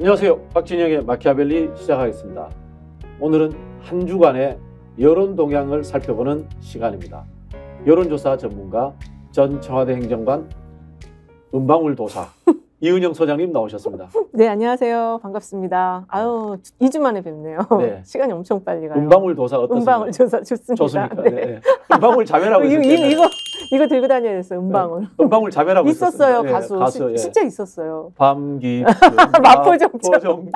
안녕하세요. 박진영의 마키아벨리 시작하겠습니다. 오늘은 한 주간의 여론 동향을 살펴보는 시간입니다. 여론조사 전문가 전 청와대 행정관 은방울도사 이은영 소장님 나오셨습니다. 네, 안녕하세요. 반갑습니다. 아유, 2주 만에 뵙네요. 네. 시간이 엄청 빨리 가요. 은방울도사 어떻습니까? 은방울조사 좋습니다. 좋습니까? 네. 네. 은방울 자매라고 있었잖아요. 이거 들고 다녀야 됐어요. 은방울. 네. 은방울 자매라고 있었어요. 네, 가수. 예. 진짜 있었어요. 밤기 마포정장.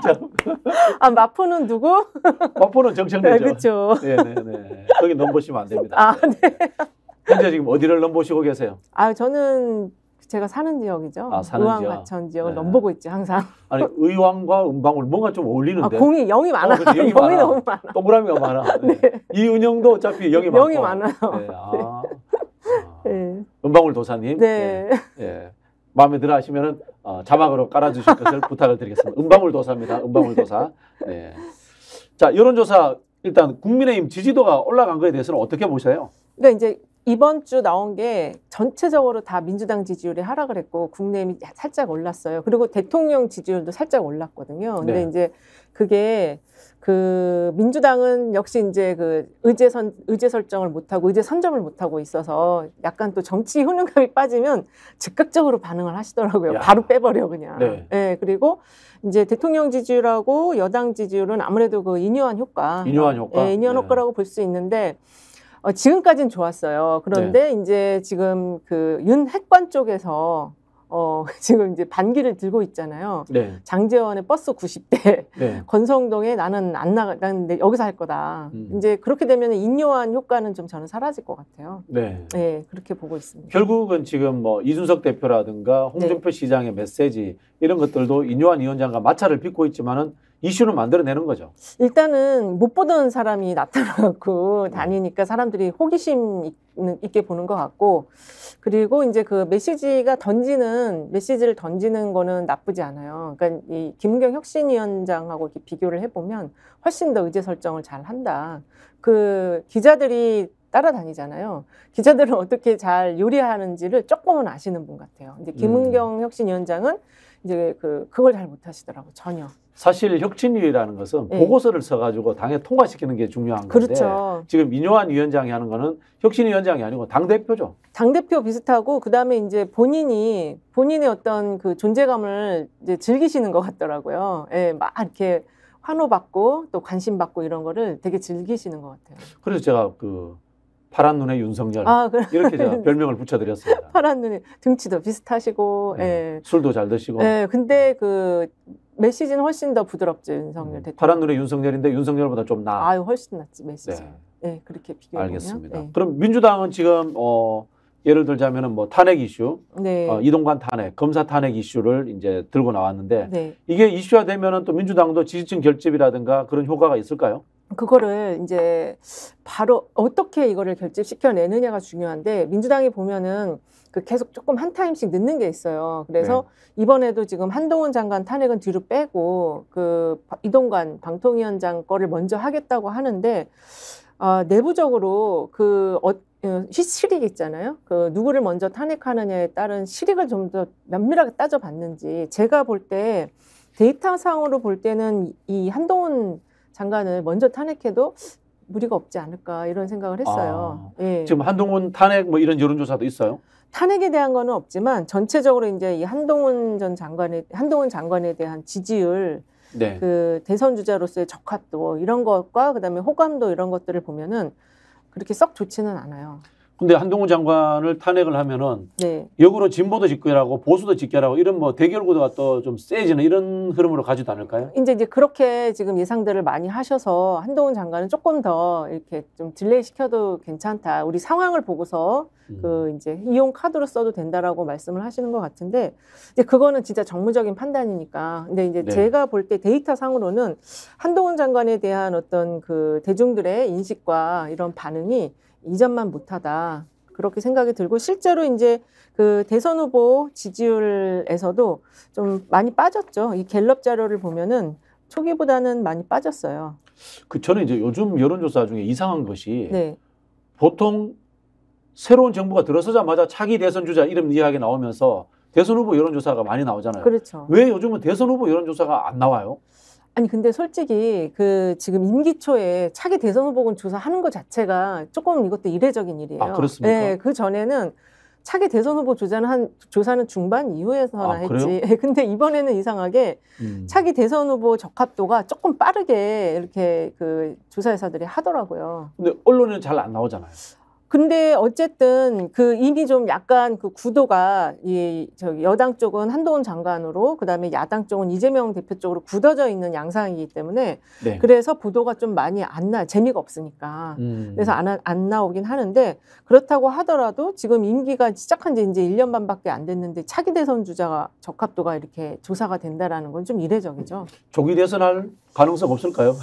아, 마포는 누구? 마포는 정청래죠. 네, 그렇죠. 네네네. 거기 넘보시면 안 됩니다. 아, 네. 현재 지금 어디를 넘보시고 계세요? 아, 저는 제가 사는 지역이죠. 아, 사는 의왕 지역. 과천 지역을 네. 넘보고 있지 항상. 아니 의왕과 은방울 뭔가 좀 어울리는데. 아, 공이 0이 많아. 그치, 0이 0이 많아. 너무 많아. 동그라미가 많아. 네. 네. 이은영도 어차피 0이 많고. 0이 많아요. 네. 아. 네. 은방울 도사님. 네. 예. 마음에 들어 하시면은 자막으로 깔아주실 것을 부탁을 드리겠습니다. 은방울 도사입니다. 은방울 도사. 네. 자, 여론조사 일단 국민의힘 지지도가 올라간 거에 대해서는 어떻게 보세요? 그러니까 이제 이번 주 나온 게 전체적으로 다 민주당 지지율이 하락을 했고 국내힘이 살짝 올랐어요. 그리고 대통령 지지율도 살짝 올랐거든요. 근데 네. 이제 그게 그 민주당은 역시 이제 그 의제 설정을 못하고 의제 선점을 못하고 있어서 약간 또 정치 효능감이 빠지면 즉각적으로 반응을 하시더라고요. 야. 바로 빼버려 그냥. 네. 네, 그리고 이제 대통령 지지율하고 여당 지지율은 아무래도 그 인유한 효과. 인유한 효과. 네, 인유한 네. 효과라고 볼 수 있는데 지금까지는 좋았어요. 그런데 이제 지금 그 윤 핵관 쪽에서 지금 이제 반기를 들고 있잖아요. 네. 장제원의 버스 90대, 네. 권성동에 나는 안 나가, 난 여기서 할 거다. 이제 그렇게 되면 인요한 효과는 좀 저는 사라질 것 같아요. 네. 네, 그렇게 보고 있습니다. 결국은 지금 뭐 이준석 대표라든가 홍준표 시장의 메시지 이런 것들도 인요한 위원장과 마찰을 빚고 있지만은 이슈는 만들어내는 거죠. 일단은 못 보던 사람이 나타나고 다니니까 사람들이 호기심 있게 보는 것 같고, 그리고 이제 그 메시지를 던지는 거는 나쁘지 않아요. 그러니까 이 김은경 혁신위원장하고 이렇게 비교를 해보면 훨씬 더 의제 설정을 잘 한다. 그 기자들이 따라다니잖아요. 기자들은 어떻게 잘 요리하는지를 조금은 아시는 분 같아요. 근데 김은경 혁신위원장은 이제 그걸 잘 못하시더라고, 전혀. 사실 혁신위라는 것은 네. 보고서를 써가지고 당에 통과시키는 게 중요한 건데 그렇죠. 지금 인요한 위원장이 하는 거는 혁신위원장이 아니고 당대표죠. 당대표 비슷하고 그다음에 이제 본인의 어떤 그 존재감을 이제 즐기시는 것 같더라고요. 예, 막 이렇게 환호받고 또 관심받고 이런 거를 되게 즐기시는 것 같아요. 그래서 제가 그 파란 눈의 윤석열 이렇게 제가 별명을 붙여드렸습니다. 파란 눈에 등치도 비슷하시고, 네. 예. 술도 잘 드시고. 예, 근데 그 메시지는 훨씬 더 부드럽죠, 윤석열 대통령. 파란 눈의 윤석열인데 윤석열보다 좀 나아. 아유, 훨씬 낫지, 메시지. 네. 예, 그렇게 비교해 알겠습니다. 보면. 예. 그럼 민주당은 지금 예를 들자면은 뭐 탄핵 이슈, 네. 이동관 탄핵, 검사 탄핵 이슈를 이제 들고 나왔는데 네. 이게 이슈화 되면은 또 민주당도 지지층 결집이라든가 그런 효과가 있을까요? 그거를 이제 바로 어떻게 이거를 결집시켜내느냐가 중요한데, 민주당이 보면은 그 계속 조금 한 타임씩 늦는 게 있어요. 그래서 이번에도 지금 한동훈 장관 탄핵은 뒤로 빼고 그 이동관 방통위원장 거를 먼저 하겠다고 하는데, 내부적으로 그 실익 있잖아요. 그 누구를 먼저 탄핵하느냐에 따른 실익을 좀 더 면밀하게 따져봤는지, 제가 볼 때 데이터상으로 볼 때는 i 한동훈 장관을 먼저 탄핵해도 무리가 없지 않을까 이런 생각을 했어요. 예. 지금 한동훈 탄핵 뭐 이런 여론조사도 있어요? 탄핵에 대한 거는 없지만 전체적으로 이제 이 한동훈 장관에 대한 지지율, 네. 그 대선 주자로서의 적합도 이런 것과 그다음에 호감도 이런 것들을 보면은 그렇게 썩 좋지는 않아요. 근데 한동훈 장관을 탄핵을 하면은 네. 역으로 진보도 집결하고 보수도 집결하고 이런 뭐 대결 구도가 또 좀 세지는 이런 흐름으로 가지도 않을까요? 이제 그렇게 지금 예상들을 많이 하셔서 한동훈 장관은 조금 더 이렇게 좀 딜레이 시켜도 괜찮다. 우리 상황을 보고서 그 이제 이용 카드로 써도 된다라고 말씀을 하시는 것 같은데, 이제 그거는 진짜 정무적인 판단이니까. 근데 이제 네. 제가 볼 때 데이터 상으로는 한동훈 장관에 대한 어떤 그 대중들의 인식과 이런 반응이 이전만 못하다, 그렇게 생각이 들고, 실제로 이제 그 대선 후보 지지율에서도 좀 많이 빠졌죠. 이 갤럽 자료를 보면은 초기보다는 많이 빠졌어요. 저는 이제 요즘 여론조사 중에 이상한 것이 네. 보통 새로운 정부가 들어서자마자 차기 대선 주자 이름 이야기 나오면서 대선 후보 여론조사가 많이 나오잖아요. 그렇죠. 왜 요즘은 대선 후보 여론조사가 안 나와요? 아니 근데 솔직히 그 지금 임기 초에 차기 대선 후보군 조사하는 것 자체가 조금 이것도 이례적인 일이에요. 아, 그렇습니까? 네, 그 전에는 차기 대선 후보 조사는 중반 이후에서나 했지. 근데 이번에는 이상하게 차기 대선 후보 적합도가 조금 빠르게 이렇게 그 조사회사들이 하더라고요. 근데 언론에는 잘 안 나오잖아요. 근데 어쨌든 그 이미 좀 약간 그 구도가 저기 여당 쪽은 한동훈 장관으로 그다음에 야당 쪽은 이재명 대표 쪽으로 굳어져 있는 양상이기 때문에 네. 그래서 보도가 좀 많이 재미가 없으니까 그래서 안 나오긴 하는데 그렇다고 하더라도 지금 임기가 시작한 지 이제 1년 반밖에 안 됐는데 차기 대선 주자가 적합도가 이렇게 조사가 된다라는 건 좀 이례적이죠. 조기 대선할 가능성 없을까요?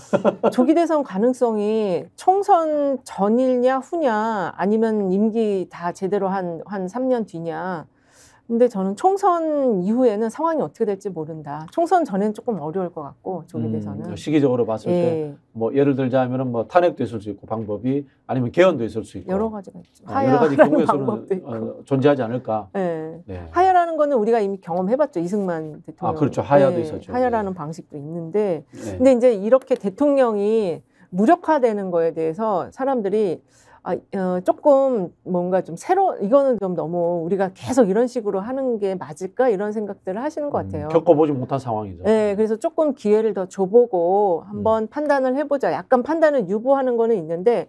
조기 대선 가능성이 총선 전이냐 후냐 아니면 임기 다 제대로 한 3년 뒤냐. 근데 저는 총선 이후에는 상황이 어떻게 될지 모른다. 총선 전에는 조금 어려울 것 같고 조기 대선은. 시기적으로 봤을 때 뭐 예를 들자면은 뭐 탄핵도 있을 수 있고 방법이 아니면 개헌도 있을 수 있고 여러 가지가 있죠. 여러 가지 경우에서는 존재하지 않을까. 네. 네. 하야라는 거는 우리가 이미 경험해봤죠. 이승만 대통령. 아 그렇죠. 하야도 있었죠. 하야라는 방식도 있는데, 근데 이제 이렇게 대통령이 무력화되는 거에 대해서 사람들이 조금 뭔가 좀 이거는 좀 너무 우리가 계속 이런 식으로 하는 게 맞을까 이런 생각들을 하시는 것 같아요. 겪어보지 못한 상황이죠. 네, 그래서 조금 기회를 더 줘보고 한번 판단을 해보자. 약간 판단을 유보하는 거는 있는데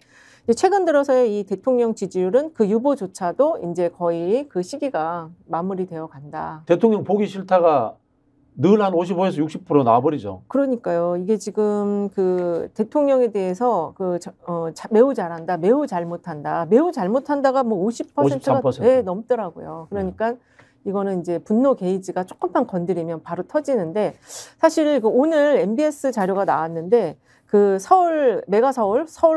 최근 들어서의 이 대통령 지지율은 그 유보조차도 이제 거의 그 시기가 마무리되어 간다. 대통령 보기 싫다가 늘 한 55에서 60% 나와버리죠. 그러니까요. 이게 지금 그 대통령에 대해서 매우 잘한다, 매우 잘못한다, 매우 잘못한다가 뭐 50%가 53%. 넘더라고요. 그러니까 이거는 이제 분노 게이지가 조금만 건드리면 바로 터지는데 사실 그 오늘 MBS 자료가 나왔는데 그 서울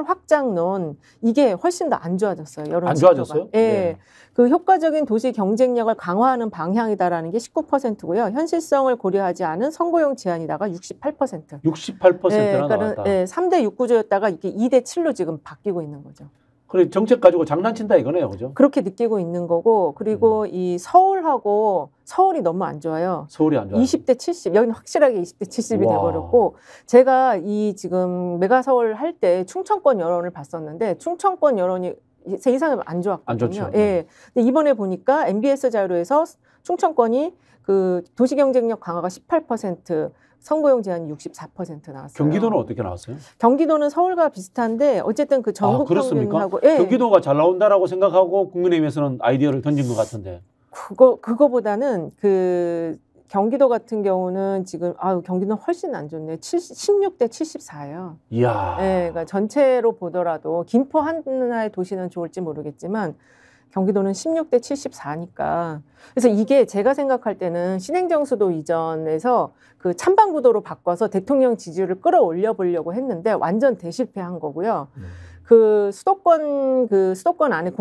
확장론 이게 훨씬 더 안 좋아졌어요. 여론 안 좋아졌어요? 예. 네. 그 효과적인 도시 경쟁력을 강화하는 방향이다라는 게 19%고요. 현실성을 고려하지 않은 선거용 제한이다가 68%. 68%나 나왔다. 네, 3대 6 구조였다가 이게 2대 7로 지금 바뀌고 있는 거죠. 그래 정책 가지고 장난친다 이거네요, 그죠? 그렇게 느끼고 있는 거고 그리고 이 서울이 너무 안 좋아요. 서울이 안 좋아요. 20대 70 여기는 확실하게 20대 70이 돼버렸고 제가 이 지금 메가서울 할 때 충청권 여론을 봤었는데 충청권 여론이 제 이상은 안 좋았거든요. 안 좋죠. 예. 근데 이번에 보니까 MBS 자료에서 충청권이 그 도시 경쟁력 강화가 18%, 선거용 제한이 64% 나왔어요. 경기도는 어떻게 나왔어요? 경기도는 서울과 비슷한데 어쨌든 그 전국 평균하고 경기도가 잘 나온다라고 생각하고 국민의힘에서는 아이디어를 던진 것 같은데. 그거보다는 그 경기도 같은 경우는 지금 경기도는 훨씬 안 좋네. 16대 74예요. 이야. 네, 그러니까 전체로 보더라도 김포 하나의 도시는 좋을지 모르겠지만 경기도는 16대 74니까. 그래서 이게 제가 생각할 때는 신행정수도 이전에서 그 찬반 구도로 바꿔서 대통령 지지율을 끌어올려 보려고 했는데 완전 대실패한 거고요. 그 수도권 안에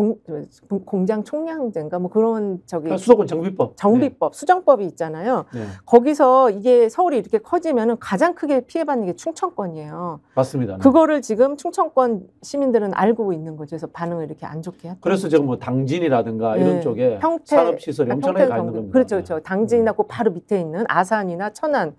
공장 총량제인가 뭐 그런 수도권 정비법 수정법이 있잖아요. 네. 거기서 이게 서울이 이렇게 커지면은 가장 크게 피해받는 게 충청권이에요. 맞습니다. 네. 그거를 지금 충청권 시민들은 알고 있는 거죠. 그래서 반응을 이렇게 안 좋게 했던 그래서 지금 뭐 당진이라든가 이런 쪽에 산업시설이 엄청나게 가 있는 겁니다. 그렇죠. 당진이나 그 바로 밑에 있는 아산이나 천안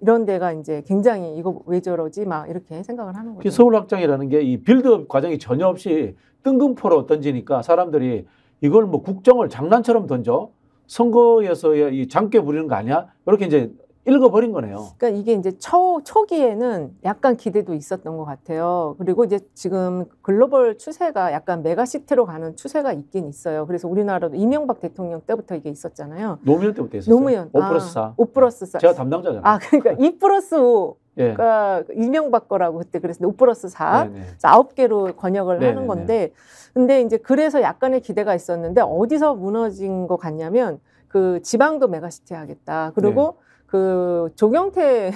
이런 데가 이제 굉장히 이거 왜 저러지 막 이렇게 생각을 하는 거죠. 서울 확장이라는 게 이 빌드업 과정이 전혀 없이 뜬금포로 던지니까 사람들이 이걸 뭐 국정을 장난처럼 던져 선거에서의 이 장깨 부리는 거 아니야? 이렇게 이제 읽어버린 거네요. 그러니까 이게 이제 초기에는 약간 기대도 있었던 것 같아요. 그리고 이제 지금 글로벌 추세가 약간 메가시티로 가는 추세가 있긴 있어요. 그래서 우리나라도 이명박 대통령 때부터 이게 있었잖아요. 노무현 때부터 있었어요. 노무현. 5+4. 5+4. 제가 담당자잖아요. 그러니까 2+5. 예. 그러니까 이명박 거라고 그때 그래서 5+4. 네네. 9개로 권역을 네네네. 하는 건데 근데 이제 그래서 약간의 기대가 있었는데 어디서 무너진 것 같냐면 그 지방도 메가시티 하겠다. 그리고 그 조경태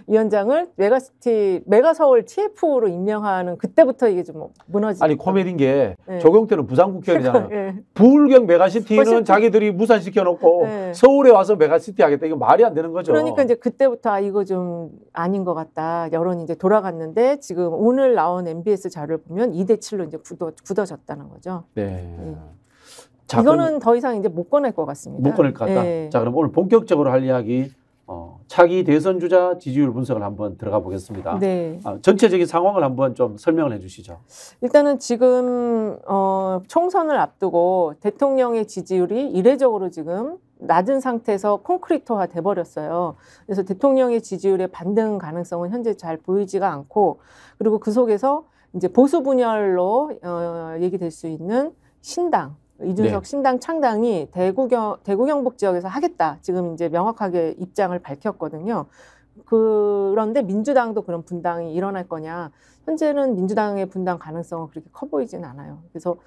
위원장을 메가서울 TF로 임명하는 그때부터 이게 좀 무너지고. 아니 코미디인 게 조경태는 부산국회의원이잖아요. 네. 부울경 메가시티는 자기들이 무산시켜놓고 서울에 와서 메가시티 하겠다. 이거 말이 안 되는 거죠. 그러니까 이제 그때부터 이거 좀 아닌 것 같다. 여론이 이제 돌아갔는데 지금 오늘 나온 MBS 자료를 보면 2대 7로 이제 굳어졌다는 거죠. 네. 자, 이거는 더 이상 이제 못 꺼낼 것 같습니다. 못 꺼낼 것 같다. 예. 자, 그럼 오늘 본격적으로 할 이야기 차기 대선 주자 지지율 분석을 한번 들어가 보겠습니다. 네. 전체적인 상황을 한번 좀 설명을 해주시죠. 일단은 지금 총선을 앞두고 대통령의 지지율이 이례적으로 지금 낮은 상태에서 콘크리트화 돼버렸어요. 그래서 대통령의 지지율의 반등 가능성은 현재 잘 보이지가 않고, 그리고 그 속에서 이제 보수 분열로 얘기될 수 있는 신당, 이준석 네. 신당 창당이 대구 경북 지역에서 하겠다. 지금 이제 명확하게 입장을 밝혔거든요. 그런데 민주당도 그런 분당이 일어날 거냐? 현재는 민주당의 분당 가능성은 그렇게 커 보이진 않아요. 그래서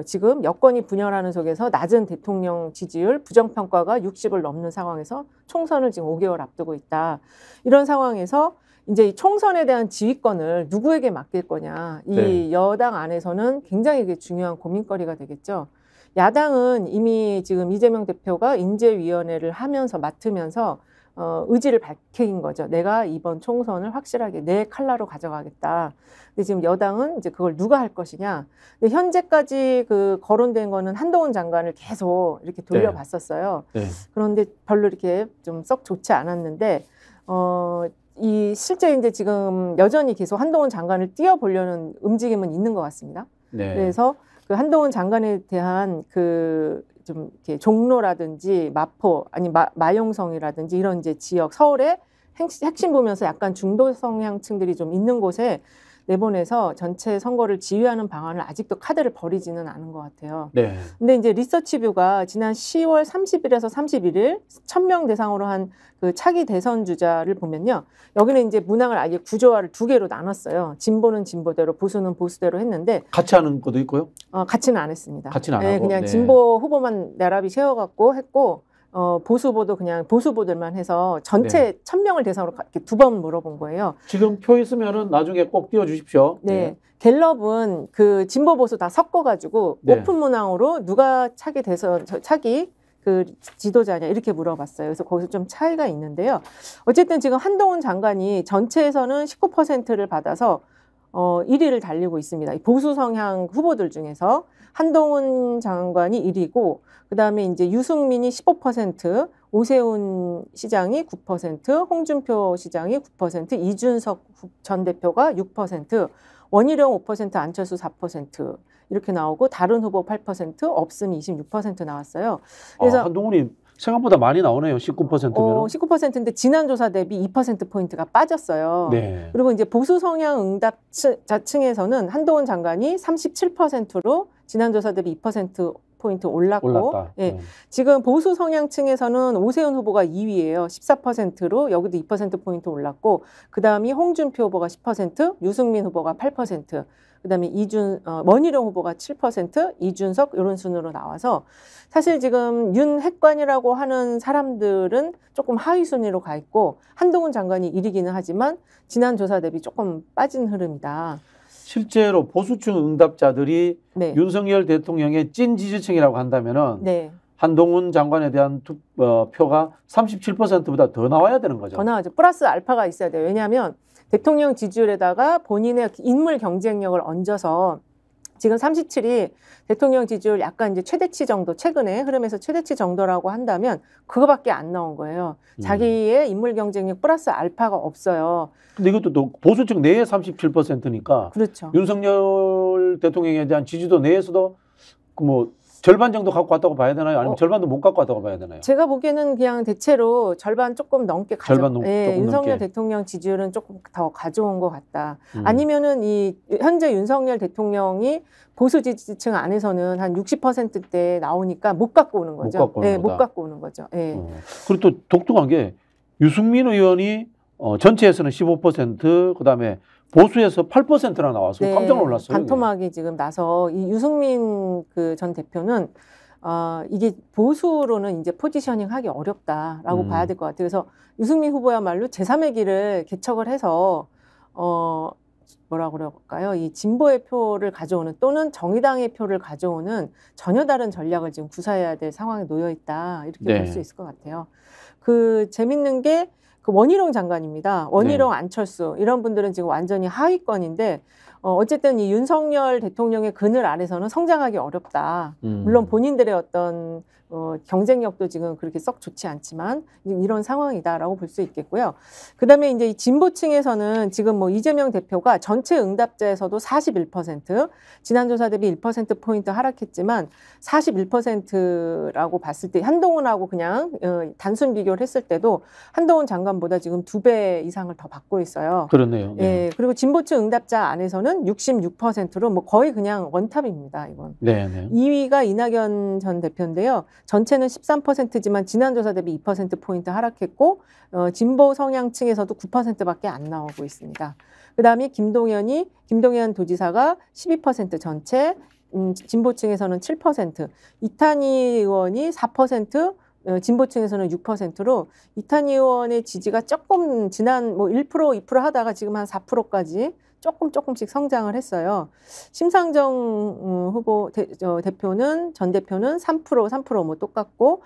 지금 여권이 분열하는 속에서 낮은 대통령 지지율, 부정평가가 60을 넘는 상황에서 총선을 지금 5개월 앞두고 있다. 이런 상황에서 이제 이 총선에 대한 지휘권을 누구에게 맡길 거냐? 이 네. 여당 안에서는 굉장히 이게 중요한 고민거리가 되겠죠. 야당은 이미 지금 이재명 대표가 인재위원회를 하면서 맡으면서 의지를 밝힌 거죠. 내가 이번 총선을 확실하게 내 칼라로 가져가겠다. 근데 지금 여당은 이제 그걸 누가 할 것이냐. 근데 현재까지 그 거론된 거는 한동훈 장관을 계속 이렇게 돌려봤었어요. 네. 그런데 별로 이렇게 좀 썩 좋지 않았는데, 이 실제 이제 지금 여전히 계속 한동훈 장관을 띄워보려는 움직임은 있는 것 같습니다. 네. 그래서 그 한동훈 장관에 대한 그 좀 이렇게 종로라든지 마포 아니 마용성이라든지 이런 이제 지역 서울의 핵심 보면서 약간 중도 성향층들이 좀 있는 곳에 내보내서 전체 선거를 지휘하는 방안을 아직도 카드를 버리지는 않은 것 같아요. 네. 근데 이제 리서치뷰가 지난 10월 30일에서 31일 1000명 대상으로 한 그 차기 대선 주자를 보면요. 여기는 이제 문항을 아예 구조화를 두 개로 나눴어요. 진보는 진보대로, 보수는 보수대로 했는데 같이 하는 것도 있고요. 같이는 안 했습니다. 같이는 안 네, 하고. 그냥 네. 진보 후보만 나란히 세워갖고 했고, 보수 후보도 그냥 보수 후보들만 해서 전체 1000명을 대상으로 이렇게 두 번 물어본 거예요. 지금 표 있으면은 나중에 꼭 띄워주십시오. 네. 갤럽은 그 진보 보수 다 섞어가지고 네. 오픈 문항으로 누가 차기 그 지도자냐 이렇게 물어봤어요. 그래서 거기서 좀 차이가 있는데요. 어쨌든 지금 한동훈 장관이 전체에서는 19%를 받아서 1위를 달리고 있습니다. 보수 성향 후보들 중에서 한동훈 장관이 1위고, 그 다음에 이제 유승민이 15%, 오세훈 시장이 9%, 홍준표 시장이 9%, 이준석 전 대표가 6%, 원희룡 5%, 안철수 4% 이렇게 나오고, 다른 후보 8%, 없음 26% 나왔어요. 그래서 한동훈이 생각보다 많이 나오네요. 19%면. 19%인데 지난 조사 대비 2%포인트가 빠졌어요. 네. 그리고 이제 보수 성향 응답자층에서는 한동훈 장관이 37%로 지난 조사 대비 2%포인트 올랐고, 올랐다. 예. 지금 보수 성향층에서는 오세훈 후보가 2위예요. 14%로 여기도 2%포인트 올랐고, 그 다음이 홍준표 후보가 10%, 유승민 후보가 8%, 그 다음에 원희룡 후보가 7%, 이준석 이런 순으로 나와서 사실 지금 윤핵관이라고 하는 사람들은 조금 하위 순위로 가 있고, 한동훈 장관이 1위기는 하지만 지난 조사 대비 조금 빠진 흐름이다. 실제로 보수층 응답자들이 네. 윤석열 대통령의 찐 지지층이라고 한다면은 네. 한동훈 장관에 대한 표가 37%보다 더 나와야 되는 거죠. 더 나아죠. 플러스 알파가 있어야 돼요. 왜냐하면 대통령 지지율에다가 본인의 인물 경쟁력을 얹어서 지금 37이 대통령 지지율 약간 이제 최대치 정도, 최근에 흐름에서 최대치 정도라고 한다면 그거밖에 안 나온 거예요. 자기의 인물 경쟁력 플러스 알파가 없어요. 근데 이것도 또 보수층 내에 37%니까 그렇죠. 윤석열 대통령에 대한 지지도 내에서도 뭐 절반 정도 갖고 왔다고 봐야 되나요? 아니면 절반도 못 갖고 왔다고 봐야 되나요? 제가 보기에는 그냥 대체로 절반 조금 넘게 절반 조금 윤석열 넘게. 대통령 지지율은 조금 더 가져온 것 같다. 아니면은 이 현재 윤석열 대통령이 보수 지지층 안에서는 한 60%대 나오니까 못 갖고 오는 거죠. 못 갖고 오는 못 거다. 갖고 오는 거죠. 예. 그리고 또 독특한 게 유승민 의원이 전체에서는 15%, 그다음에 보수에서 8%나 나와서 네, 깜짝 놀랐어요. 반토막이 지금 나서 이 유승민 그 전 대표는 이게 보수로는 이제 포지셔닝 하기 어렵다라고 봐야 될 것 같아요. 그래서 유승민 후보야말로 제3의 길을 개척을 해서 뭐라 그럴까요? 이 진보의 표를 가져오는 또는 정의당의 표를 가져오는 전혀 다른 전략을 지금 구사해야 될 상황에 놓여 있다. 이렇게 네. 볼 수 있을 것 같아요. 그 재밌는 게 그 원희룡 장관입니다. 원희룡, 안철수 이런 분들은 지금 완전히 하위권인데 어쨌든 이 윤석열 대통령의 그늘 아래서는 성장하기 어렵다. 물론 본인들의 어떤 경쟁력도 지금 그렇게 썩 좋지 않지만 이런 상황이다라고 볼 수 있겠고요. 그다음에 이제 이 진보층에서는 지금 뭐 이재명 대표가 전체 응답자에서도 41%, 지난 조사 대비 1%포인트 하락했지만 41%라고 봤을 때 한동훈하고 그냥 단순 비교를 했을 때도 한동훈 장관보다 지금 2배 이상을 더 받고 있어요. 그렇네요. 네. 예, 그리고 진보층 응답자 안에서는 66%로 뭐 거의 그냥 원탑입니다, 이건. 네, 네. 2위가 이낙연 전 대표인데요. 전체는 13%지만 지난 조사 대비 2%포인트 하락했고, 진보 성향층에서도 9%밖에 안 나오고 있습니다. 그 다음에 김동연 도지사가 12% 전체, 진보층에서는 7%, 이탄희 의원이 4%, 진보층에서는 6%로 이탄희 의원의 지지가 조금 지난 뭐 1%, 2% 하다가 지금 한 4%까지 조금씩 성장을 했어요. 심상정 후보 대표는 전 대표는 3% 뭐 똑같고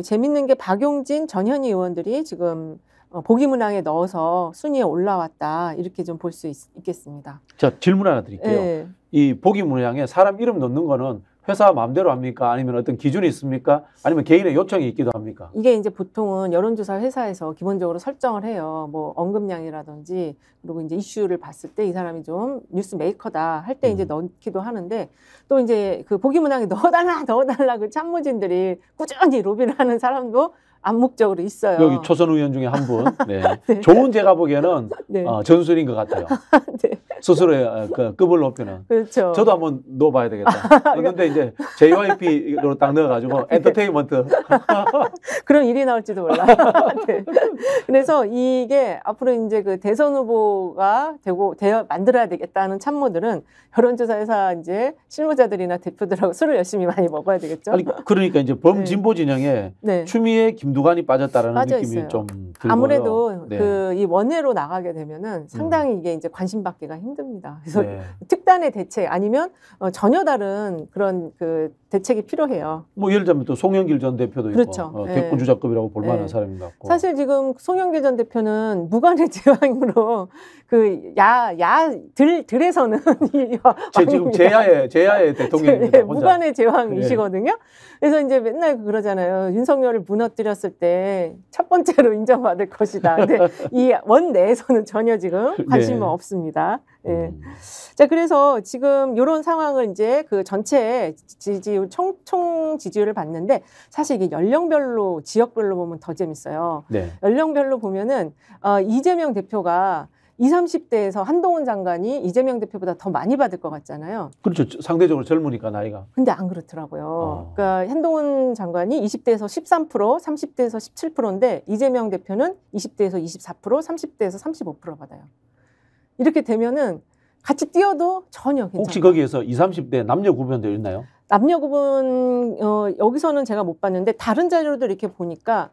재밌는 게 박용진, 전현희 의원들이 지금 보기문항에 넣어서 순위에 올라왔다 이렇게 좀 볼 수 있겠습니다. 자, 질문 하나 드릴게요. 네. 이 보기문항에 사람 이름 넣는 거는 회사 마음대로 합니까? 아니면 어떤 기준이 있습니까? 아니면 개인의 요청이 있기도 합니까? 이게 이제 보통은 여론조사 회사에서 기본적으로 설정을 해요. 뭐 언급량이라든지 그리고 이제 이슈를 봤을 때 이 사람이 좀 뉴스 메이커다 할 때 이제 넣기도 하는데 또 이제 그 보기문항에 넣어달라 그 참모진들이 꾸준히 로비를 하는 사람도 암묵적으로 있어요. 여기 초선 의원 중에 한 분. 네. 네. 좋은 제가 보기에는 네. 전술인 것 같아요. 네. 스스로의 그 급을 높이는. 그렇죠. 저도 한번 넣어봐야 되겠다. 그런데 이제 JYP로 딱 넣어가지고 엔터테인먼트. 그런 일이 나올지도 몰라. 네. 그래서 이게 앞으로 이제 그 대선 후보가 만들어야 되겠다는 참모들은 여론조사 회사 이제 실무자들이나 대표들하고 술을 열심히 많이 먹어야 되겠죠. 아니, 그러니까 이제 범진보 진영에 네. 추미애, 김두관이 빠졌다라는 빠져 느낌이 있어요. 좀 들고요. 아무래도 네. 그 이 원외로 나가게 되면은 상당히 이게 이제 관심받기가 힘듭니다. 그래서 네. 특단의 대책 아니면 전혀 다른 그런 그 대책이 필요해요. 뭐 예를 들면 또 송영길 전 대표도 그렇죠. 있고 네. 대권 주자급이라고 볼 만한 네. 사람인 것 같고. 사실 지금 송영길 전 대표는 무관의 제왕으로 그 들에서는 지금 제야의 대통령입니다. 네, 무관의 제왕이시거든요. 그래서 이제 맨날 그러잖아요. 윤석열을 무너뜨렸을 때 첫 번째로 인정받을 것이다. 근데 이 원내에서는 전혀 지금 관심은 네. 없습니다. 예. 자, 그래서 지금 이런 상황을 이제 그 전체 지지율, 총 지지율을 봤는데 사실 이게 연령별로, 지역별로 보면 더 재밌어요. 네. 연령별로 보면은, 이재명 대표가 20, 30대에서 한동훈 장관이 이재명 대표보다 더 많이 받을 것 같잖아요. 그렇죠. 상대적으로 젊으니까 나이가. 근데 안 그렇더라고요. 그러니까 한동훈 장관이 20대에서 13%, 30대에서 17%인데 이재명 대표는 20대에서 24%, 30대에서 35% 받아요. 이렇게 되면은 같이 뛰어도 전혀 괜찮아요. 혹시 거기에서 20, 30대 남녀 구분되어 있나요? 남녀 구분 여기서는 제가 못 봤는데 다른 자료들 이렇게 보니까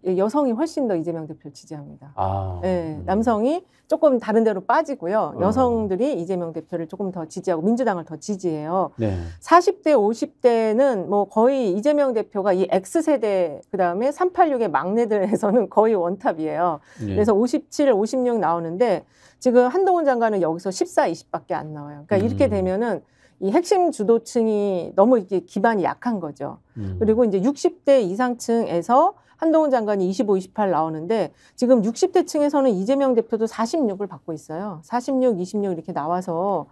여성이 훨씬 더 이재명 대표를 지지합니다. 네, 남성이 조금 다른 데로 빠지고요. 여성들이 이재명 대표를 조금 더 지지하고 민주당을 더 지지해요. 네. 40대, 50대는 뭐 거의 이재명 대표가 이 X세대 그다음에 386의 막내들에서는 거의 원탑이에요. 네. 그래서 57, 56 나오는데 지금 한동훈 장관은 여기서 14, 20밖에 안 나와요. 그러니까 이렇게 되면은 이 핵심 주도층이 너무 이게 기반이 약한 거죠. 그리고 이제 60대 이상층에서 한동훈 장관이 25, 28 나오는데 지금 60대 층에서는 이재명 대표도 46을 받고 있어요. 46, 26 이렇게 나와서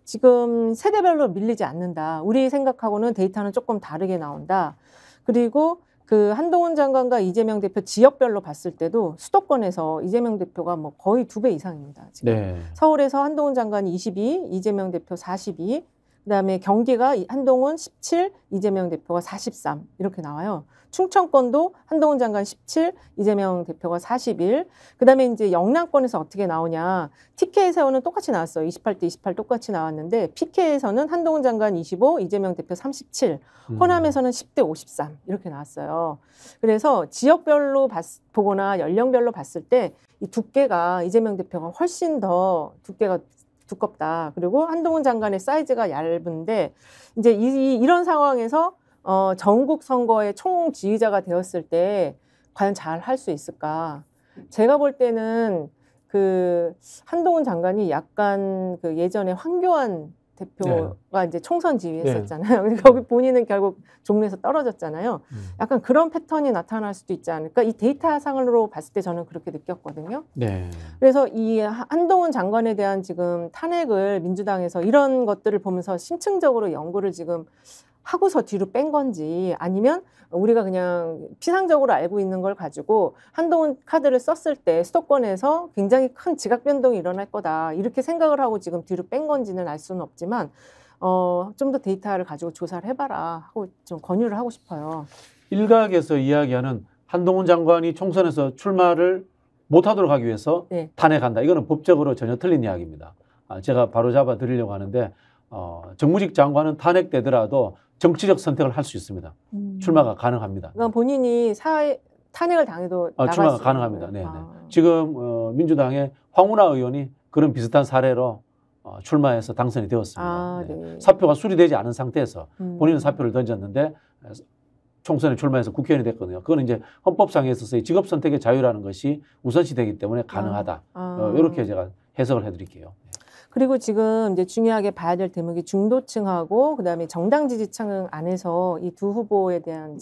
지금 세대별로 밀리지 않는다. 우리 생각하고는 데이터는 조금 다르게 나온다. 그리고 그 한동훈 장관과 이재명 대표 지역별로 봤을 때도 수도권에서 이재명 대표가 뭐 거의 2배 이상입니다. 지금. 네. 서울에서 한동훈 장관이 22, 이재명 대표 42, 그다음에 경기가 한동훈 17, 이재명 대표가 43 이렇게 나와요. 충청권도 한동훈 장관 17, 이재명 대표가 41. 그다음에 이제 영남권에서 어떻게 나오냐. TK에서는 똑같이 나왔어요. 28대 28 똑같이 나왔는데 PK에서는 한동훈 장관 25, 이재명 대표 37. 호남에서는 10대 53 이렇게 나왔어요. 그래서 지역별로 보거나 연령별로 봤을 때 이 두께가 이재명 대표가 훨씬 더 두께가 두껍다. 그리고 한동훈 장관의 사이즈가 얇은데 이제 이런 상황에서 전국 선거의 총 지휘자가 되었을 때 과연 잘 할 수 있을까? 제가 볼 때는 그 한동훈 장관이 약간 그 예전에 황교안 대표가 이제 총선 지휘했었잖아요. 근데 거기 본인은 결국 종로에서 떨어졌잖아요. 약간 그런 패턴이 나타날 수도 있지 않을까. 이 데이터상으로 봤을 때 저는 그렇게 느꼈거든요. 네. 그래서 이 한동훈 장관에 대한 지금 탄핵을 민주당에서 이런 것들을 보면서 심층적으로 연구를 지금 하고서 뒤로 뺀 건지 아니면 우리가 그냥 피상적으로 알고 있는 걸 가지고 한동훈 카드를 썼을 때 수도권에서 굉장히 큰 지각 변동이 일어날 거다 이렇게 생각을 하고 지금 뒤로 뺀 건지는 알 수는 없지만 좀 더 데이터를 가지고 조사를 해봐라 하고 좀 권유를 하고 싶어요. 일각에서 이야기하는 한동훈 장관이 총선에서 출마를 못하도록 하기 위해서 네. 탄핵한다. 이거는 법적으로 전혀 틀린 이야기입니다. 제가 바로 잡아 드리려고 하는데 정무직 장관은 탄핵되더라도 정치적 선택을 할 수 있습니다. 출마가 가능합니다. 그러니까 본인이 탄핵을 당해도 출마가 가능합니다. 네, 네. 지금 민주당의 황운하 의원이 그런 비슷한 사례로 출마해서 당선이 되었습니다. 네. 사표가 수리되지 않은 상태에서 본인은 사표를 던졌는데 총선에 출마해서 국회의원이 됐거든요. 그거는 이제 헌법상에 있어서 직업 선택의 자유라는 것이 우선시되기 때문에 가능하다. 이렇게 제가 해석을 해드릴게요. 그리고 지금 이제 중요하게 봐야 될 대목이 중도층하고 그다음에 정당 지지층 안에서 이 두 후보에 대한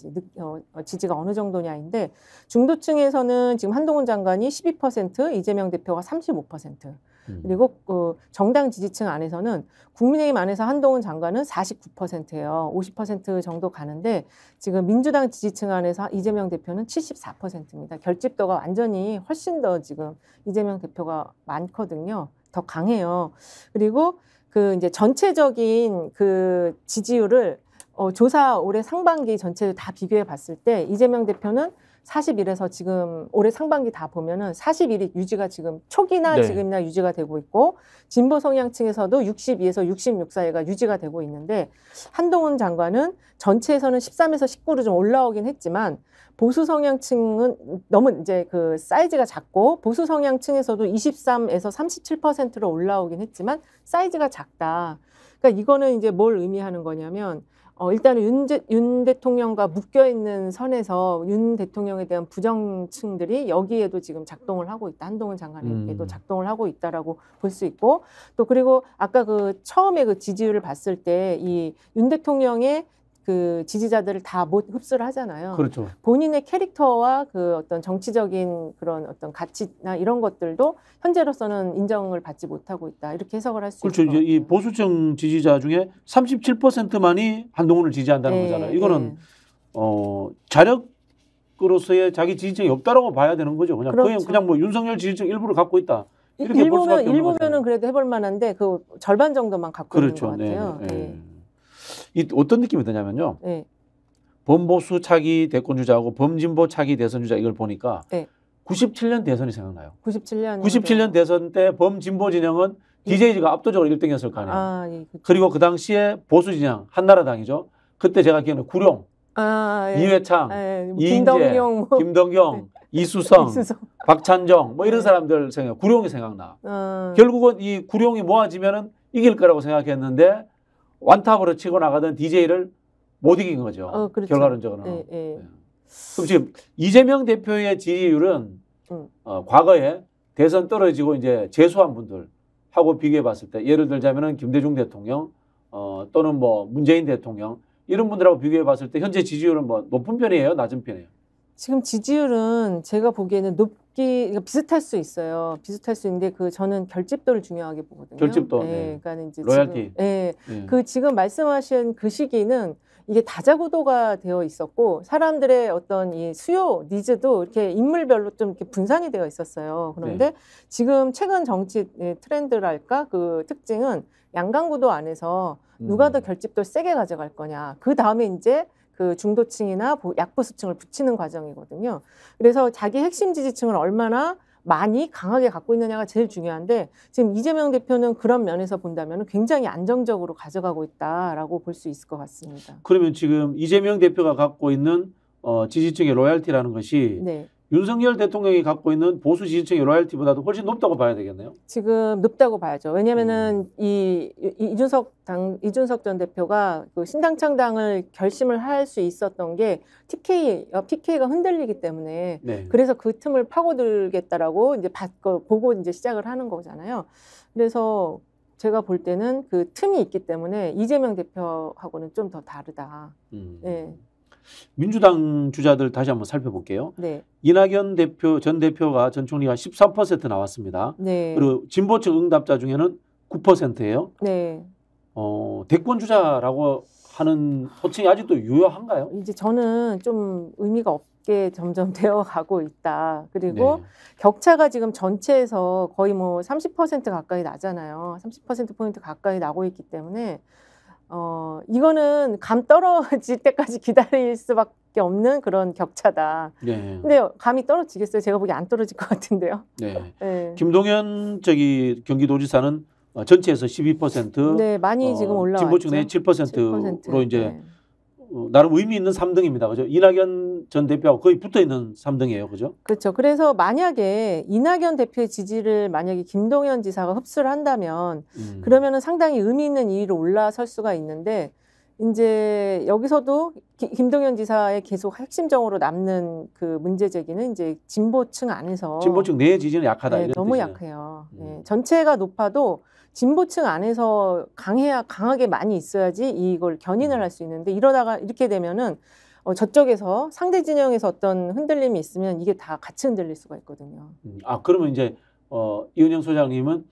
지지가 어느 정도냐인데 중도층에서는 지금 한동훈 장관이 12%, 이재명 대표가 35%. 그리고 정당 지지층 안에서는 국민의힘 안에서 한동훈 장관은 49%예요. 50% 정도 가는데 지금 민주당 지지층 안에서 이재명 대표는 74%입니다. 결집도가 완전히 훨씬 더 지금 이재명 대표가 많거든요. 더 강해요. 그리고 그 이제 전체적인 그 지지율을 조사 올해 상반기 전체를 다 비교해 봤을 때 이재명 대표는 41에서 지금 올해 상반기 다 보면은 41이 유지가 지금 초기나 지금이나 유지가 되고 있고 진보 성향층에서도 62에서 66 사이가 유지가 되고 있는데 한동훈 장관은 전체에서는 13에서 19로 좀 올라오긴 했지만 보수 성향층은 너무 이제 그 사이즈가 작고 보수 성향층에서도 23에서 37%로 올라오긴 했지만 사이즈가 작다. 그러니까 이거는 이제 뭘 의미하는 거냐면 일단은 윤 대통령과 묶여 있는 선에서 윤 대통령에 대한 부정층들이 여기에도 지금 작동을 하고 있다. 한동훈 장관에게도 작동을 하고 있다라고 볼 수 있고 또 그리고 아까 그 처음에 그 지지율을 봤을 때 이 윤 대통령의 그 지지자들을 다 못 흡수를 하잖아요. 그렇죠. 본인의 캐릭터와 그 어떤 정치적인 그런 어떤 가치나 이런 것들도 현재로서는 인정을 받지 못하고 있다. 이렇게 해석을 할 수 있을 것 그렇죠. 같아요. 이 보수층 지지자 중에 37%만이 한동훈을 지지한다는 거잖아요. 이거는 자력으로서의 자기 지지층이 없다라고 봐야 되는 거죠. 그냥 그렇죠. 그냥 뭐 윤석열 지지층 일부를 갖고 있다. 이렇게 볼 수밖에 없는 거잖아요. 일부면은 그래도 해볼 만한데 그 절반 정도만 갖고 그렇죠. 있는 것 같아요. 네. 이 어떤 느낌이 드냐면요. 범보수 차기 대권 주자하고 범진보 차기 대선 주자 이걸 보니까 97년 대선이 생각나요. 97년 대선 때 범진보 진영은 DJ가 압도적으로 1등이었을 거 아니에요. 그리고 그 당시에 보수 진영 한나라당이죠. 그때 제가 기억나요. 구룡, 이회창, 이인재, 김덕영, 이수성, 박찬정 뭐 이런 사람들 생각. 구룡이 생각나. 결국은 이 구룡이 모아지면은 이길 거라고 생각했는데 완탑으로 치고 나가던 DJ를 못 이긴 거죠. 그렇죠. 결과론적으로. 그럼 지금 이재명 대표의 지지율은 과거에 대선 떨어지고 이제 재수한 분들하고 비교해 봤을 때 예를 들자면은 김대중 대통령 또는 뭐 문재인 대통령 이런 분들하고 비교해 봤을 때 현재 지지율은 뭐 높은 편이에요? 낮은 편이에요? 지금 지지율은 제가 보기에는 비슷할 수 있어요. 비슷할 수 있는데 저는 결집도를 중요하게 보거든요. 결집도. 그러니까 이제 로얄티. 그 지금 말씀하신 그 시기는 이게 다자구도가 되어 있었고 사람들의 어떤 이 수요 니즈도 이렇게 인물별로 좀 이렇게 분산이 되어 있었어요. 그런데 지금 최근 정치 트렌드랄까 그 특징은 양강구도 안에서 누가 더 결집도를 세게 가져갈 거냐. 그 다음에 이제 그 중도층이나 약보수층을 붙이는 과정이거든요. 그래서 자기 핵심 지지층을 얼마나 많이 강하게 갖고 있느냐가 제일 중요한데 지금 이재명 대표는 그런 면에서 본다면 굉장히 안정적으로 가져가고 있다라고 볼 수 있을 것 같습니다. 그러면 지금 이재명 대표가 갖고 있는 지지층의 로얄티라는 것이 윤석열 대통령이 갖고 있는 보수 지지층의 로열티보다도 훨씬 높다고 봐야 되겠네요. 지금 높다고 봐야죠. 왜냐면은 이준석 전 대표가 그 신당 창당을 결심을 할 수 있었던 게 PK가 흔들리기 때문에 네. 그래서 그 틈을 파고들겠다라고 이제 보고 이제 시작을 하는 거잖아요. 그래서 제가 볼 때는 그 틈이 있기 때문에 이재명 대표하고는 좀 더 다르다. 네. 민주당 주자들 다시 한번 살펴볼게요. 네. 이낙연 전 대표가 전 총리가 14% 나왔습니다. 네. 그리고 진보층 응답자 중에는 9%예요. 네. 대권 주자라고 하는 호칭이 아직도 유효한가요? 이제 저는 좀 의미가 없게 점점 되어가고 있다. 그리고 네. 격차가 지금 전체에서 거의 뭐 30% 가까이 나잖아요. 30%포인트 가까이 나고 있기 때문에 이거는 감 떨어질 때까지 기다릴 수밖에 없는 그런 격차다. 네. 근데 감이 떨어지겠어요? 제가 보기엔 안 떨어질 것 같은데요. 네. 네. 김동연 경기도지사는 전체에서 12%, 네, 많이 지금 올라왔죠. 진보층 내 7%로 이제 네. 나름 의미 있는 3등입니다. 그죠? 이낙연 전 대표하고 거의 붙어 있는 3등이에요. 그죠? 그렇죠. 그래서 만약에 이낙연 대표의 지지를 만약에 김동연 지사가 흡수를 한다면 그러면은 상당히 의미 있는 2위로 올라설 수가 있는데 이제 여기서도 김동연 지사의 계속 핵심적으로 남는 그 문제 제기는 이제 진보층 안에서 진보층 내 지지는 약하다. 네, 이런 너무 뜻이네요. 약해요. 네, 전체가 높아도 진보층 안에서 강하게 많이 있어야지 이걸 견인을 할 수 있는데 이러다가 이렇게 되면은 저쪽에서 상대 진영에서 어떤 흔들림이 있으면 이게 다 같이 흔들릴 수가 있거든요. 그러면 이제 이은영 소장님은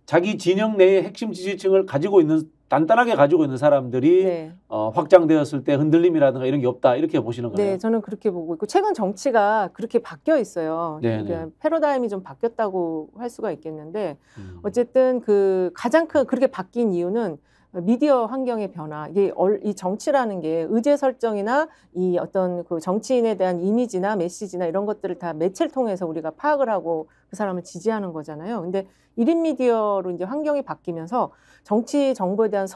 자기 진영 내의 핵심 지지층을 단단하게 가지고 있는 사람들이 네. 확장되었을 때 흔들림이라든가 이런 게 없다 이렇게 보시는 거예요? 네, 저는 그렇게 보고 있고 최근 정치가 그렇게 바뀌어 있어요. 그러니까 패러다임이 좀 바뀌었다고 할 수가 있겠는데 어쨌든 그 가장 큰 그렇게 바뀐 이유는 미디어 환경의 변화, 이 정치라는 게 의제 설정이나 이 어떤 그 정치인에 대한 이미지나 메시지나 이런 것들을 다 매체를 통해서 우리가 파악을 하고 그 사람을 지지하는 거잖아요. 근데 1인 미디어로 이제 환경이 바뀌면서 정치 정보에 대한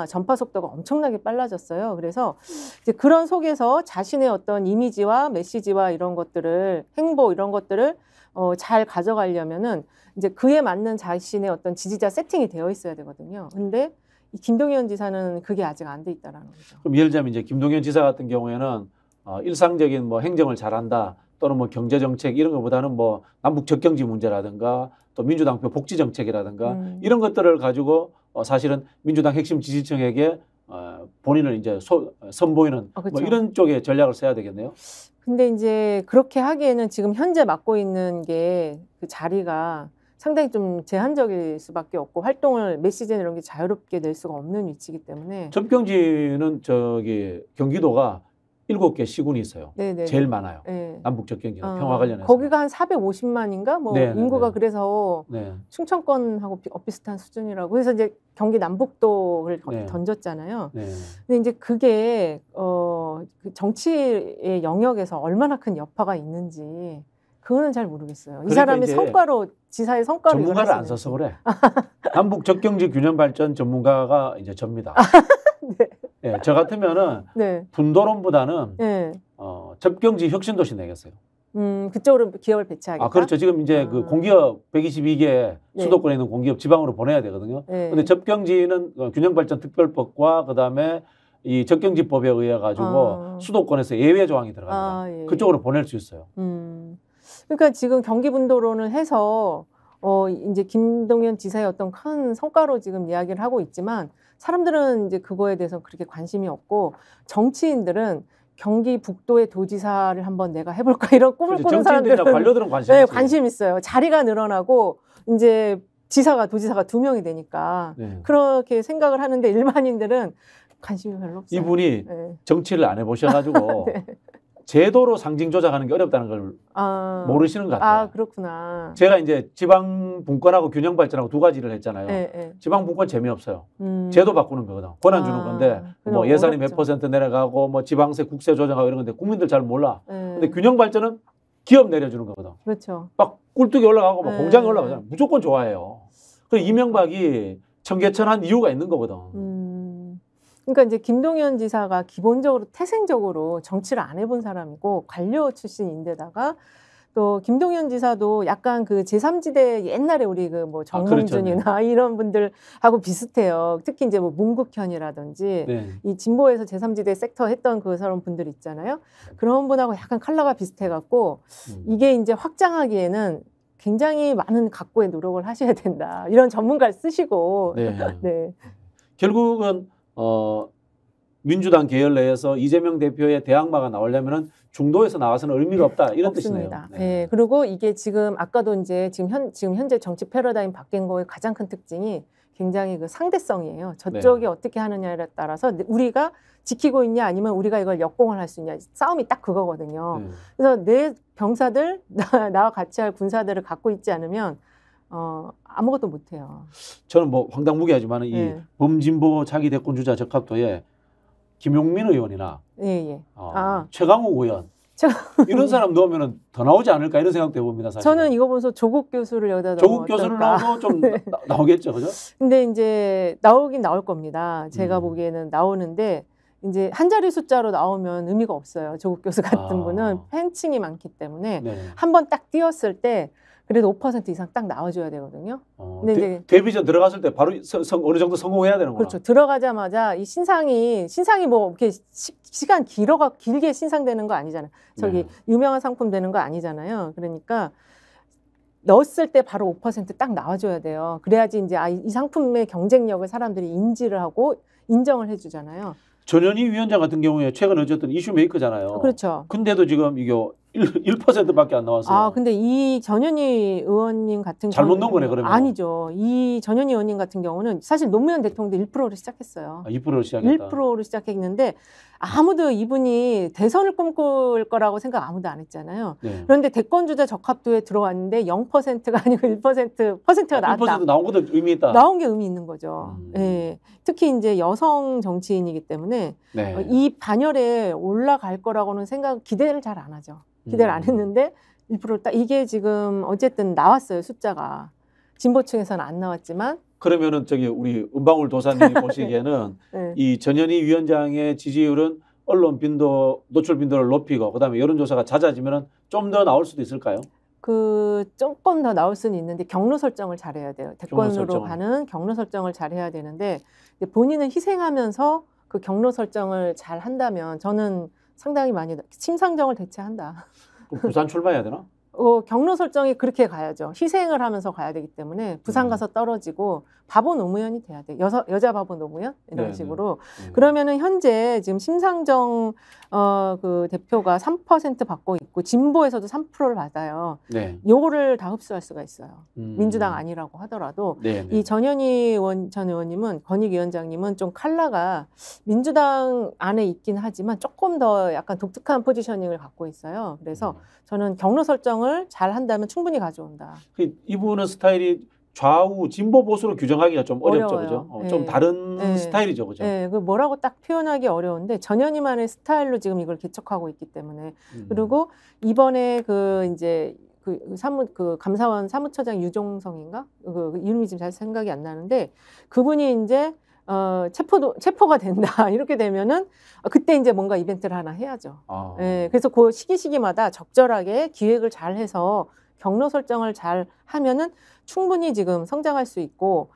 전파 속도가 엄청나게 빨라졌어요. 그래서 이제 그런 속에서 자신의 어떤 이미지와 메시지와 이런 것들을 행보 이런 것들을 잘 가져가려면은 이제 그에 맞는 자신의 어떤 지지자 세팅이 되어 있어야 되거든요. 근데 이 김동연 지사는 그게 아직 안 돼 있다라는 거죠. 그럼 예를 들자면 이제 김동연 지사 같은 경우에는 일상적인 뭐 행정을 잘한다 또는 뭐 경제 정책 이런 것보다는 뭐 남북 적경지 문제라든가 또 민주당표 복지 정책이라든가 이런 것들을 가지고 사실은 민주당 핵심 지지층에게 본인을 이제 선보이는 그렇죠. 뭐 이런 쪽에 전략을 써야 되겠네요. 근데 이제 그렇게 하기에는 지금 현재 맡고 있는 게 그 자리가 상당히 좀 제한적일 수밖에 없고 활동을 메시지나 이런 게 자유롭게 낼 수가 없는 위치이기 때문에 접경지는 경기도가 7개 시군이 있어요. 네네. 제일 많아요. 네. 남북 접경지나 평화 관련해서. 거기가 한 450만인가 뭐 네네네. 인구가 그래서 충청권하고 비슷한 수준이라고 그래서 이제 경기 남북도를 던졌잖아요. 네. 근데 이제 그게 그 정치의 영역에서 얼마나 큰 여파가 있는지 그거는 잘 모르겠어요. 이 사람이 지사의 성과로 전문가를 안 써서 그래. 남북 적경지 균형 발전 전문가가 이제 접니다. 네. 네, 저 같으면은 분도론보다는 접경지 혁신도시 내겠어요. 그쪽으로 기업을 배치하겠다. 그렇죠. 지금 이제 그 공기업 122개 수도권에 있는 공기업 지방으로 보내야 되거든요. 근데 접경지는 균형발전 특별법과 그다음에 이 접경지법에 의해 가지고 수도권에서 예외 조항이 들어갑니다. 그쪽으로 보낼 수 있어요. 그러니까 지금 경기 분도론을 해서 이제 김동연 지사의 어떤 큰 성과로 지금 이야기를 하고 있지만 사람들은 이제 그거에 대해서 그렇게 관심이 없고 정치인들은 경기 북도의 도지사를 한번 내가 해볼까 이런 꿈을 꾸는 사람들은 관료들은 관심이 있어요. 관심 있어요. 자리가 늘어나고 이제 도지사가 2명이 되니까 그렇게 생각을 하는데 일반인들은 관심이 별로 없어요. 이분이 정치를 안 해보셔가지고 제도로 상징 조작하는 게 어렵다는 걸 모르시는 것 같아요. 그렇구나. 제가 이제 지방 분권하고 균형 발전하고 두 가지를 했잖아요. 지방 분권 재미없어요. 제도 바꾸는 거거든. 권한 주는 건데 뭐 예산이 몇 % 내려가고 뭐 지방세 국세 조정하고 이런 건데 국민들 잘 몰라. 근데 균형 발전은 기업 내려주는 거거든. 그렇죠. 막 꿀뚝이 올라가고 막 공장이 올라가잖아. 무조건 좋아해요. 그래서 이명박이 청계천 한 이유가 있는 거거든. 그러니까 이제 김동연 지사가 기본적으로 태생적으로 정치를 안 해본 사람이고 관료 출신인데다가 또 김동연 지사도 약간 그 제3지대 옛날에 우리 그 뭐 정몽준이나 그렇죠. 이런 분들하고 비슷해요. 특히 이제 뭐 문국현이라든지 네. 이 진보에서 제3지대 섹터 했던 그 사람 분들 있잖아요. 그런 분하고 약간 컬러가 비슷해갖고 이게 이제 확장하기에는 굉장히 많은 각고의 노력을 하셔야 된다. 이런 전문가를 쓰시고. 네. 네. 결국은 민주당 계열 내에서 이재명 대표의 대항마가 나오려면은 중도에서 나와서는 의미가 없다 이런 없습니다. 뜻이네요. 네. 그리고 이게 지금 아까도 이제 지금 현재 정치 패러다임 바뀐 거의 가장 큰 특징이 굉장히 그 상대성이에요. 저쪽이 네. 어떻게 하느냐에 따라서 우리가 지키고 있냐 아니면 우리가 이걸 역공을 할 수 있냐 싸움이 딱 그거거든요. 네. 그래서 내 병사들 나와 같이 할 군사들을 갖고 있지 않으면 아무것도 못해요. 저는 뭐 황당무계하지만 이 네. 범진보 차기 대권 주자 적합도에 김용민 의원이나 예. 최강욱 의원 이런 사람 넣으면 더 나오지 않을까 이런 생각도 해봅니다. 사실. 저는 이거 보면서 조국 교수를 여기다 넣으면 조국 교수를 어떨까? 넣어도 좀 나오겠죠, 그죠? 근데 이제 나오긴 나올 겁니다. 제가 음. 보기에는 나오는데 이제 한 자리 숫자로 나오면 의미가 없어요. 조국 교수 같은 분은 팬층이 많기 때문에 네. 한 번 딱 띄웠을 때 그래도 5% 이상 딱 나와줘야 되거든요. 근데 이제 데뷔전 들어갔을 때 바로 어느 정도 성공해야 되는구나. 그렇죠. 들어가자마자 이 신상이 뭐 이렇게 시간 길게 신상되는 거 아니잖아요. 저기 네. 유명한 상품 되는 거 아니잖아요. 그러니까 넣었을 때 바로 5% 딱 나와줘야 돼요. 그래야지 이제 이 상품의 경쟁력을 사람들이 인지를 하고 인정을 해주잖아요. 전현희 위원장 같은 경우에 최근 어쨌든 이슈 메이커잖아요. 그렇죠. 근데도 지금 이게 1%밖에 안 나왔어요. 근데 이 전현희 의원님 같은 잘못 넣은 거네, 그러면. 아니죠. 이 전현희 의원님 같은 경우는 사실 노무현 대통령도 1%로 시작했어요. 2%로 시작했다. 1%로 시작했는데 아무도 이분이 대선을 꿈꿀 거라고 생각 아무도 안 했잖아요. 네. 그런데 대권주자 적합도에 들어왔는데 0%가 아니고 1%가 나왔다. 1% 나온 것도 의미 있다. 나온 게 의미 있는 거죠. 예. 특히 이제 여성 정치인이기 때문에 네. 이 반열에 올라갈 거라고는 기대를 잘 안 하죠. 기대를 안 했는데 1%를 딱 이게 지금 어쨌든 나왔어요. 숫자가. 진보층에서는 안 나왔지만 그러면은 저기 우리 은방울 도사님이 보시기에는 네. 이 전현희 위원장의 지지율은 언론 노출 빈도를 높이고 그다음에 여론조사가 잦아지면은 좀 더 나올 수도 있을까요? 조금 더 나올 수는 있는데 경로 설정을 잘해야 돼요. 대권으로 가는 경로 설정을 잘해야 되는데 본인은 희생하면서 그 경로 설정을 잘 한다면 저는 상당히 많이 심상정을 대체한다. 그럼 부산 출마해야 되나? 경로 설정이 그렇게 가야죠. 희생을 하면서 가야 되기 때문에 부산 가서 떨어지고 바보 노무현이 돼야 돼. 여자 바보 노무현 이런 식으로. 그러면은 현재 지금 심상정 그 대표가 3% 받고 있고 진보에서도 3%를 받아요. 네. 요거를 다 흡수할 수가 있어요. 민주당 아니라고 하더라도 이 전현희 전 의원님은 권익위원장님은 좀 컬러가 민주당 안에 있긴 하지만 조금 더 약간 독특한 포지셔닝을 갖고 있어요. 그래서 저는 경로 설정을 잘 한다면 충분히 가져온다. 이분은 스타일이 좌우 진보 보수로 규정하기가 좀 어렵죠, 어려워요. 그죠? 좀 다른 스타일이죠, 그죠? 네, 그 뭐라고 딱 표현하기 어려운데 전현희만의 스타일로 지금 이걸 개척하고 있기 때문에 그리고 이번에 이제 감사원 사무처장 유종성인가 그 이름이 지금 잘 생각이 안 나는데 그분이 이제 체포가 된다 이렇게 되면은 그때 이제 뭔가 이벤트를 하나 해야죠. 네, 그래서 그 시기마다 적절하게 기획을 잘 해서 경로 설정을 잘 하면은 충분히 지금 성장할 수 있고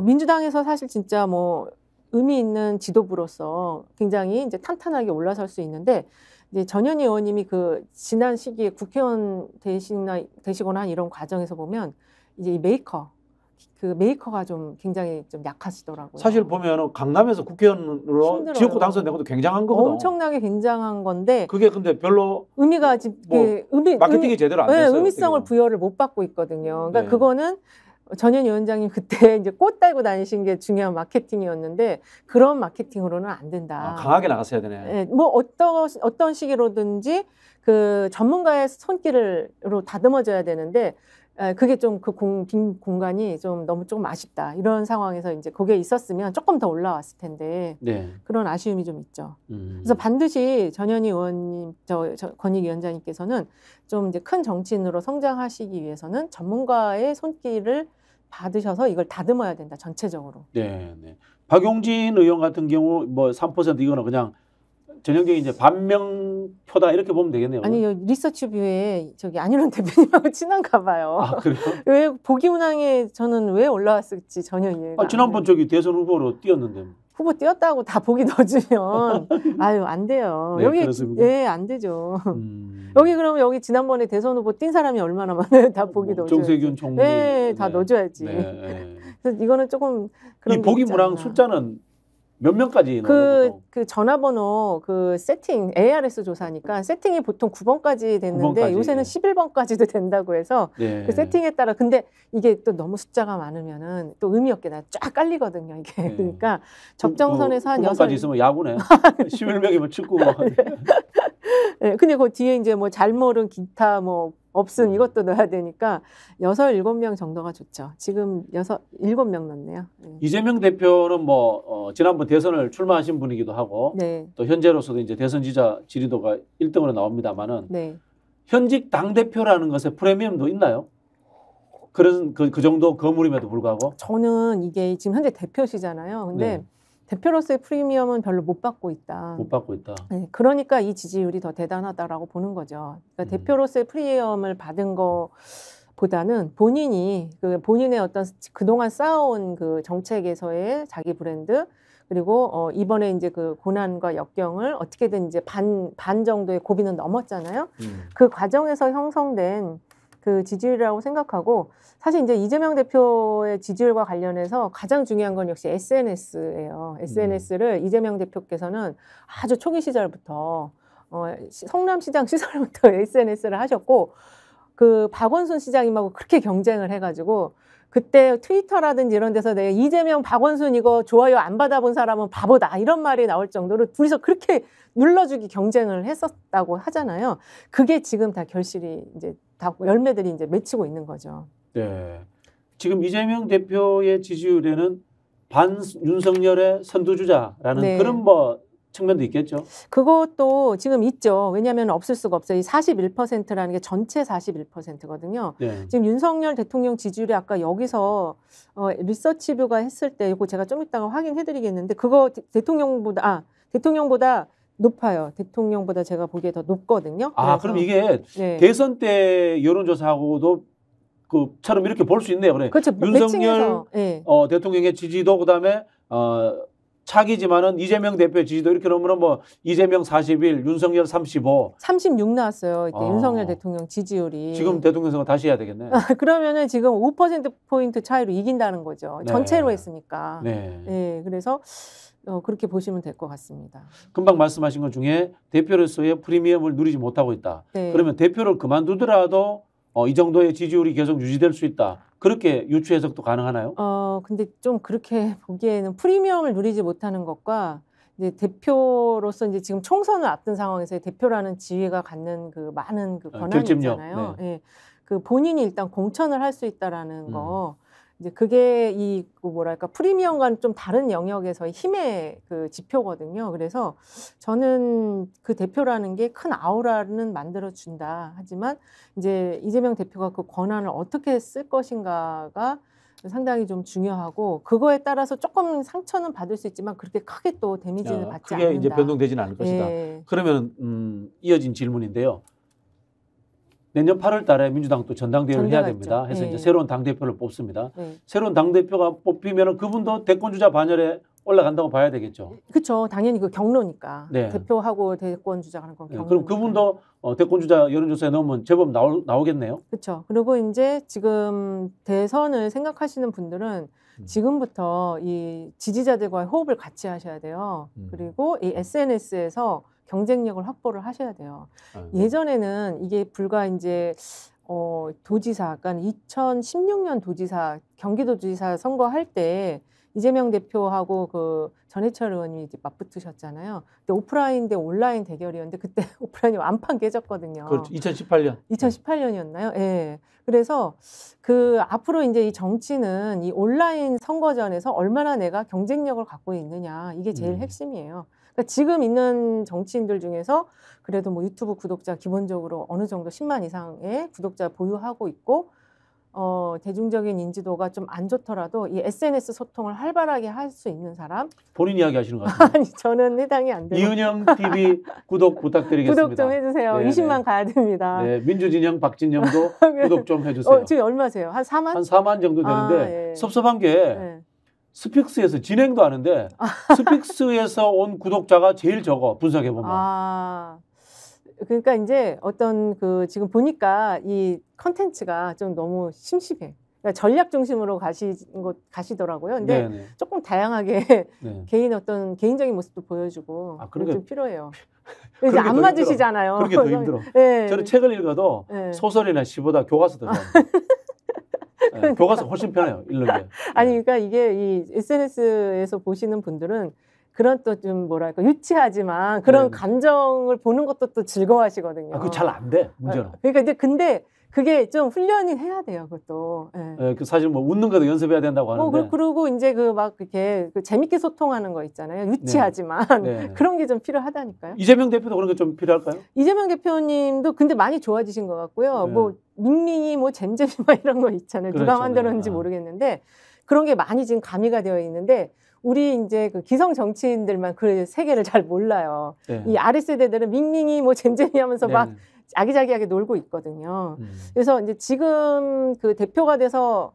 민주당에서 사실 진짜 뭐 의미 있는 지도부로서 굉장히 이제 탄탄하게 올라설 수 있는데 이제 전현희 의원님이 지난 시기에 국회의원 되시거나 한 이런 과정에서 보면 이제 이 메이커가 좀 굉장히 좀 약하시더라고요. 사실 보면 강남에서 국회의원으로 힘들어요. 지역구 당선된 것도 굉장한 거거든. 엄청나게 굉장한 건데 그게 근데 별로 의미가 지금 마케팅이 제대로 안 됐어요. 의미성을 부여를 못 받고 있거든요. 그러니까 네. 그거는 전현희 위원장님 그때 이제 꽃 달고 다니신 게 중요한 마케팅이었는데 그런 마케팅으로는 안 된다. 강하게 나갔어야 되네. 네, 뭐 어떤 식으로든지 그 전문가의 손길로 다듬어져야 되는데 그게 좀 빈 공간이 좀 너무 조금 아쉽다. 이런 상황에서 이제 그게 있었으면 조금 더 올라왔을 텐데 네. 그런 아쉬움이 좀 있죠. 그래서 반드시 전현희 의원님, 권익위원장님께서는 좀 이제 큰 정치인으로 성장하시기 위해서는 전문가의 손길을 받으셔서 이걸 다듬어야 된다, 전체적으로. 네, 네. 박용진 의원 같은 경우 뭐 3% 이거는 그냥 전형적인 이제 반명표다 이렇게 보면 되겠네요. 아니, 리서치뷰에 저기 안희론 대표님하고 친한가 봐요. 아, 그래요? 왜 보기문항에 저는 왜 올라왔을지 전혀 이해가 안 지난번 돼요. 저기 대선 후보로 뛰었는데. 후보 뛰었다고 다 보기 넣어주면 아유, 안 돼요. 네, 여기 그렇습니까? 예, 안 되죠. 여기 그러면 여기 지난번에 대선 후보 뛴 사람이 얼마나 많아요? 다 보기 넣어줘야지. 정세균 총리. 네, 다 네. 넣어줘야지. 네. 그래서 이거는 조금 그런 이 게 보기 있지 문항 않나. 숫자는 몇 명까지 넣는 거죠? 그 전화번호 그 세팅 ARS 조사니까 세팅이 보통 9번까지 됐는데 9번까지, 요새는 네. 11번까지도 된다고 해서 네. 그 세팅에 따라 근데 이게 또 너무 숫자가 많으면은 또 의미 없게 쫙 깔리거든요 이게. 네. 그러니까 적정선에서 한 9번까지 6. 있으면 야구네. 11명이면 축구고. 네, 근데 그 뒤에 이제 뭐 잘못은 기타 뭐 없음 이것도 넣어야 되니까 6, 7명 정도가 좋죠. 지금 7명 넣네요. 네. 이재명 대표는 뭐 지난번 대선을 출마하신 분이기도 하고 네. 또 현재로서도 이제 대선 지지자 지지도가 1등으로 나옵니다만은 네. 현직 당 대표라는 것에 프리미엄도 있나요? 그런 그 정도 거물임에도 불구하고 저는 이게 지금 현재 대표시잖아요. 근데 네. 대표로서의 프리미엄은 별로 못 받고 있다. 못 받고 있다. 네, 그러니까 이 지지율이 더 대단하다라고 보는 거죠. 그러니까 대표로서의 프리미엄을 받은 거보다는 본인이 그 본인의 어떤 그동안 쌓아온 그 정책에서의 자기 브랜드 그리고 이번에 이제 그 고난과 역경을 어떻게든 이제 반 정도의 고비는 넘었잖아요. 그 과정에서 형성된 그 지지율이라고 생각하고 사실 이제 이재명 대표의 지지율과 관련해서 가장 중요한 건 역시 SNS예요. SNS를 이재명 대표께서는 아주 초기 시절부터 성남시장 시절부터 SNS를 하셨고 그 박원순 시장님하고 그렇게 경쟁을 해가지고 그때 트위터라든지 이런 데서 내가 이재명, 박원순 이거 좋아요 안 받아본 사람은 바보다 이런 말이 나올 정도로 둘이서 그렇게 눌러주기 경쟁을 했었다고 하잖아요. 그게 지금 다 결실이 이제 다 열매들이 이제 맺히고 있는 거죠. 네. 지금 이재명 대표의 지지율에는 반 윤석열의 선두주자라는 네. 그런 뭐 측면도 있겠죠. 그것도 지금 있죠. 왜냐하면 없을 수가 없어요. 이 41%라는 게 전체 41%거든요. 네. 지금 윤석열 대통령 지지율이 아까 여기서 리서치뷰가 했을 때 이거 제가 좀 이따가 확인해드리겠는데 그거 대통령보다 높아요. 대통령보다 제가 보기에 더 높거든요. 아, 그럼 이게 네. 대선 때 여론조사하고도 그처럼 이렇게 볼 수 있네요. 그래. 그렇죠. 윤석열 네. 대통령의 지지도 그다음에 차기지만은 이재명 대표의 지지도 이렇게 놓으면 뭐 이재명 41, 윤석열 35. 36 나왔어요. 이때 윤석열 대통령 지지율이. 지금 대통령 선거 다시 해야 되겠네. 그러면은 지금 5%포인트 차이로 이긴다는 거죠. 네. 전체로 했으니까. 네. 네. 그래서 그렇게 보시면 될 것 같습니다. 금방 말씀하신 것 중에 대표로서의 프리미엄을 누리지 못하고 있다. 네. 그러면 대표를 그만두더라도 이 정도의 지지율이 계속 유지될 수 있다. 그렇게 유추 해석도 가능하나요? 근데 좀 그렇게 보기에는 프리미엄을 누리지 못하는 것과 이제 대표로서 이제 지금 총선을 앞둔 상황에서 대표라는 지위가 갖는 그 많은 그 권한이 결집력. 있잖아요. 네. 예. 그 본인이 일단 공천을 할 수 있다라는 거. 이제 그게 그 뭐랄까 프리미엄과는 좀 다른 영역에서의 힘의 그 지표거든요. 그래서 저는 그 대표라는 게 큰 아우라는 만들어 준다. 하지만 이제 이재명 대표가 그 권한을 어떻게 쓸 것인가가 상당히 좀 중요하고 그거에 따라서 조금 상처는 받을 수 있지만 그렇게 크게 또 데미지는 받지 크게 않는다. 이제 변동되지는 않을 것이다. 예. 그러면 이어진 질문인데요. 내년 8월 달에 민주당 또 전당대회를 해야 됩니다. 있죠. 해서 네. 이제 새로운 당대표를 뽑습니다. 네. 새로운 당대표가 뽑히면 그분도 대권주자 반열에 올라간다고 봐야 되겠죠. 그렇죠. 당연히 그 경로니까. 네. 대표하고 대권 주자하는 건 경로. 그럼 그분도 대권주자 여론조사에 넣으면 제법 나오겠네요. 그렇죠. 그리고 이제 지금 대선을 생각하시는 분들은 지금부터 이 지지자들과의 호흡을 같이 하셔야 돼요. 그리고 이 SNS에서 경쟁력을 확보를 하셔야 돼요. 예전에는 이게 불과 이제 도지사, 그러니까 2016년 도지사, 경기도지사 선거할 때 이재명 대표하고 그 전해철 의원이 이제 맞붙으셨잖아요. 근데 오프라인 대 온라인 대결이었는데 그때 오프라인이 완판 깨졌거든요. 그렇죠. 2018년. 2018년이었나요? 예. 네. 그래서 그 앞으로 이제 이 정치는 이 온라인 선거전에서 얼마나 내가 경쟁력을 갖고 있느냐 이게 제일 핵심이에요. 그러니까 지금 있는 정치인들 중에서 그래도 뭐 유튜브 구독자 기본적으로 어느 정도 10만 이상의 구독자 보유하고 있고 대중적인 인지도가 좀 안 좋더라도 이 SNS 소통을 활발하게 할 수 있는 사람? 본인 이야기 하시는 것 같아요. 아니, 저는 해당이 안 돼요. 이은영 TV 구독 부탁드리겠습니다. 구독 좀 해주세요. 네, 20만 네. 가야 됩니다. 네, 민주진영 박진영도 구독 좀 해주세요. 지금 얼마세요? 한 4만? 한 4만 정도 되는데 예. 섭섭한 게 네. 스픽스에서 진행도 하는데 스픽스에서 온 구독자가 제일 적어 분석해 보면. 그러니까 이제 어떤 지금 보니까 이 컨텐츠가 좀 너무 심심해. 그러니까 전략 중심으로 가시더라고요. 근데 네네. 조금 다양하게 네. 개인적인 모습도 보여주고 그런 게 좀 필요해요. 그런 이제 게 안 더 맞으시잖아요. 그런 게 더 힘들어. 네. 저는 책을 읽어도 네. 소설이나 시보다 교과서 더 좋아합니다. 네, 교과서 훨씬 편해요. 읽는 게. 아니 그러니까 이게 이 SNS에서 보시는 분들은 그런 또 좀 뭐랄까 유치하지만 그런 네네. 감정을 보는 것도 또 즐거워하시거든요. 그거 잘 안 돼. 문제는. 그러니까 근데 그게 좀 훈련이 해야 돼요, 그것도. 예. 네, 사실 뭐 웃는 것도 연습해야 된다고 하는데. 그리고 이제 막 이렇게 재밌게 소통하는 거 있잖아요. 유치하지만 네. 그런 게 좀 필요하다니까요. 이재명 대표도 그런 게 좀 필요할까요? 이재명 대표님도 근데 많이 좋아지신 것 같고요. 네. 뭐 밍밍이 뭐 잼잼이 막 이런 거 있잖아요. 누가 그렇죠. 만들었는지 네. 모르겠는데 그런 게 많이 지금 가미가 되어 있는데 우리 이제 기성 정치인들만 그 세계를 잘 몰라요. 네. 이 아래 세대들은 밍밍이 뭐 잼잼이 하면서 네. 막 아기자기하게 놀고 있거든요. 그래서 이제 지금 대표가 돼서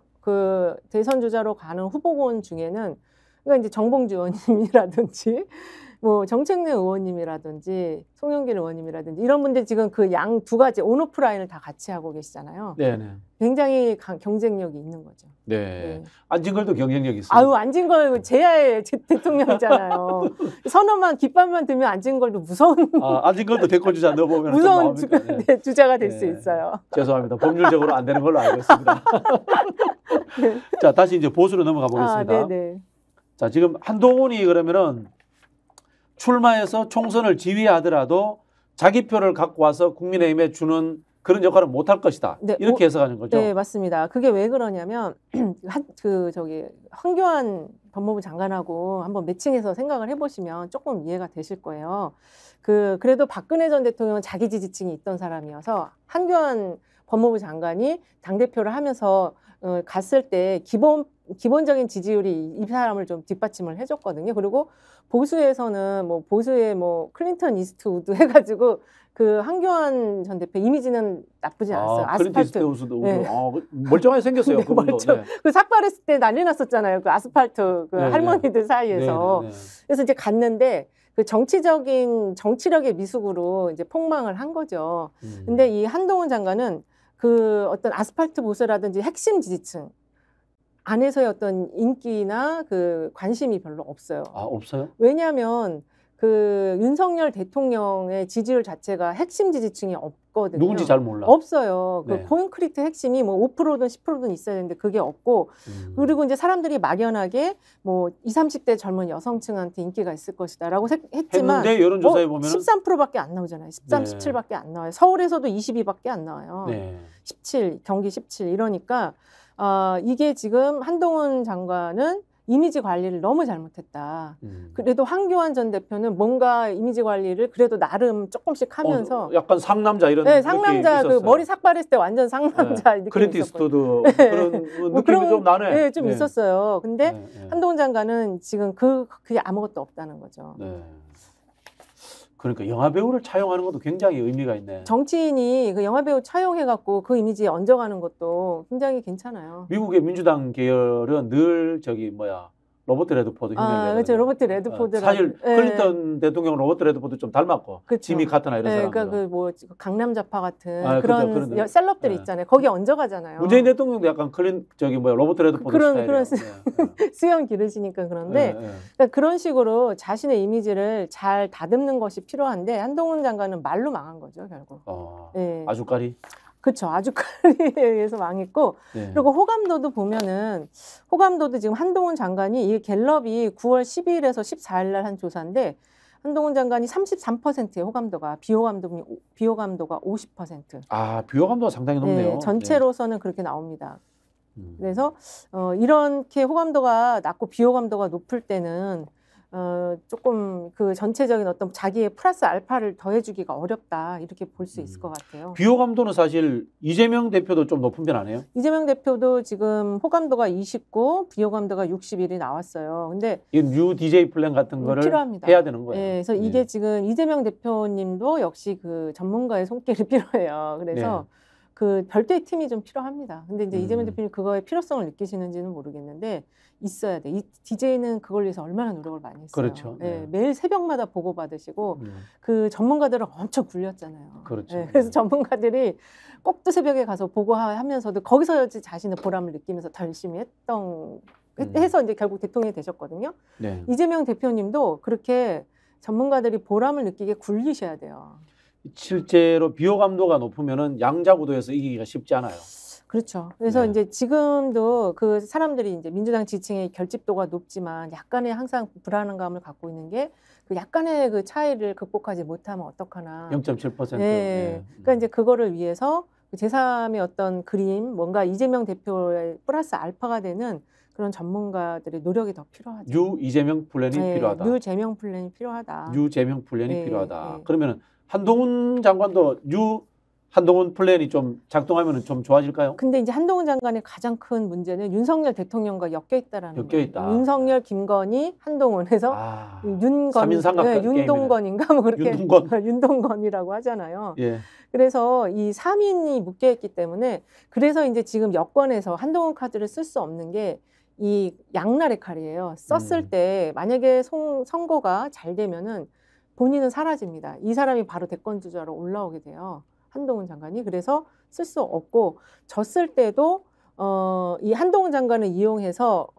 대선 주자로 가는 후보군 중에는 그러니까 이제 정봉주 의원님이라든지 뭐 정책래 의원님이라든지 송영길 의원님이라든지 이런 분들 지금 양 두 가지 온오프라인을 다 같이 하고 계시잖아요. 네네. 굉장히 경쟁력이 있는 거죠. 네. 네. 안진걸도 경쟁력이 있어요. 아유 안진걸 제야의 대통령이잖아요. 선언만 깃발만 들면 안진걸도 무서운 안진걸도 대권 주자 넣어보면 무서운 네. 주자가 될 수 네. 있어요. 죄송합니다. 법률적으로 안 되는 걸로 알고 있습니다. 네. 자, 다시 이제 보수로 넘어가 보겠습니다. 네네. 자, 지금 한동훈이 그러면은 출마해서 총선을 지휘하더라도 자기 표를 갖고 와서 국민의힘에 주는 그런 역할은 못할 것이다. 네, 이렇게 해석하는 거죠. 네, 맞습니다. 그게 왜 그러냐면 황교안 법무부 장관하고 한번 매칭해서 생각을 해보시면 조금 이해가 되실 거예요. 그래도 박근혜 전 대통령은 자기 지지층이 있던 사람이어서 한교안 법무부 장관이 당대표를 하면서 갔을 때 기본적인 지지율이 이 사람을 좀 뒷받침을 해줬거든요. 그리고 보수에서는 보수의 클린턴 이스트우드 해가지고 한교안 전 대표 이미지는 나쁘지 않았어요. 아스팔트. 네. 멀쩡하게 생겼어요. 네, 그분도. 네. 삭발했을 때 난리 났었잖아요. 아스팔트 네, 할머니들 사이에서. 네, 네. 그래서 이제 갔는데 정치력의 미숙으로 이제 폭망을 한 거죠. 근데 이 한동훈 장관은 어떤 아스팔트 보수라든지 핵심 지지층 안에서의 어떤 인기나 관심이 별로 없어요. 없어요? 왜냐하면 윤석열 대통령의 지지율 자체가 핵심 지지층이 없거든요. 누군지 잘 몰라. 없어요. 네. 콘크리트 핵심이 5%든 10%든 있어야 되는데 그게 없고 그리고 이제 사람들이 막연하게 20, 30대 젊은 여성층한테 인기가 있을 것이다라고 했지만 했는데 여론조사에 보면 13%밖에 안 나오잖아요. 13, 네. 17밖에 안 나와요. 서울에서도 22밖에 안 나와요. 네. 17, 경기 17 이러니까 이게 지금 한동훈 장관은 이미지 관리를 너무 잘못했다. 그래도 황교안 전 대표는 뭔가 이미지 관리를 그래도 나름 조금씩 하면서 약간 상남자 이런 네, 상남자 머리 삭발했을 때 완전 상남자 느낌이 클린트 있었거든요. 이스트우드 그런 느낌이 좀 나네. 네, 좀 있었어요. 근데 한동훈 장관은 지금 그게 아무것도 없다는 거죠. 네. 그러니까 영화배우를 차용하는 것도 굉장히 의미가 있네. 정치인이 영화배우 차용해갖고 그 이미지에 얹어가는 것도 굉장히 괜찮아요. 미국의 민주당 계열은 늘 로버트 레드포드 흉내를 그렇죠. 로버트 레드포드 사실 클린턴 대통령 로버트 레드포드 좀 닮았고 그쵸. 지미 카터나 이런 사람들. 그러니까 강남자파 같은 그런 그런 셀럽들이 있잖아요. 거기 얹어가잖아요. 문재인 대통령도 약간 로버트 레드포드 그런 스타일이에요. 수염 기르시니까 그런데 그러니까 그런 식으로 자신의 이미지를 잘 다듬는 것이 필요한데 한동훈 장관은 말로 망한 거죠 결국. 아주까리. 그렇죠. 아주까리에 의해서 망했고 그리고 호감도도 보면은 호감도도 지금 한동훈 장관이 이 갤럽이 9월 12일에서 14일 날 한 조사인데 한동훈 장관이 33%의 호감도가 비호감도가 50%. 비호감도가 상당히 높네요. 전체로서는 그렇게 나옵니다. 그래서 이렇게 호감도가 낮고 비호감도가 높을 때는 조금 그 전체적인 어떤 자기의 플러스 알파를 더해주기가 어렵다 이렇게 볼 수 있을 것 같아요. 비호감도는 사실 이재명 대표도 좀 높은 편 아니에요? 이재명 대표도 지금 호감도가 29, 비호감도가 61이 나왔어요. 근데 이 뉴 DJ 플랜 같은 거를 필요합니다. 해야 되는 거예요. 네, 그래서 이게 지금 이재명 대표님도 역시 그 전문가의 손길이 필요해요. 그래서 그 별도의 팀이 좀 필요합니다. 근데 이제 이재명 대표님 그거의 필요성을 느끼시는지는 모르겠는데 있어야 돼. 이 DJ는 그걸 위해서 얼마나 노력을 많이 했어요. 그렇죠. 네, 매일 새벽마다 보고 받으시고 그 전문가들은 엄청 굴렸잖아요. 그렇죠. 네, 그래서 전문가들이 꼭두 새벽에 가서 보고하면서도 거기서 자신의 보람을 느끼면서 더 열심히 해서 이제 결국 대통령이 되셨거든요. 네. 이재명 대표님도 그렇게 전문가들이 보람을 느끼게 굴리셔야 돼요. 실제로 비호감도가 높으면은 양자구도에서 이기기가 쉽지 않아요. 그렇죠. 그래서 이제 지금도 그 사람들이 이제 민주당 지지층의 결집도가 높지만 약간의 항상 불안감을 갖고 있는 게 그 약간의 그 차이를 극복하지 못하면 어떡하나. 0.7%. 네. 그러니까 이제 그거를 위해서 제3의 어떤 그림, 뭔가 이재명 대표의 플러스 알파가 되는 그런 전문가들의 노력이 더 필요하죠. 뉴 이재명 플랜이 필요하다. 뉴 재명 플랜이 필요하다. 뉴 재명 플랜이 필요하다. 그러면은 한동훈 장관도 뉴 한동훈 플랜이 좀 작동하면 좀 좋아질까요? 근데 이제 한동훈 장관의 가장 큰 문제는 윤석열 대통령과 엮여 있다라는 거예요. 윤석열, 김건희, 한동훈 해서 윤동건인가 뭐 그렇게 윤동건이라고 하잖아요. 예. 그래서 이 3인이 묶여 있기 때문에 그래서 이제 지금 여권에서 한동훈 카드를 쓸 수 없는 게 이 양날의 칼이에요. 썼을 때 만약에 선거가 잘 되면은 본인은 사라집니다. 이 사람이 바로 대권 주자로 올라오게 돼요. 한동훈 장관이. 그래서 쓸 수 없고 졌을 때도 이 한동훈 장관을 이용해서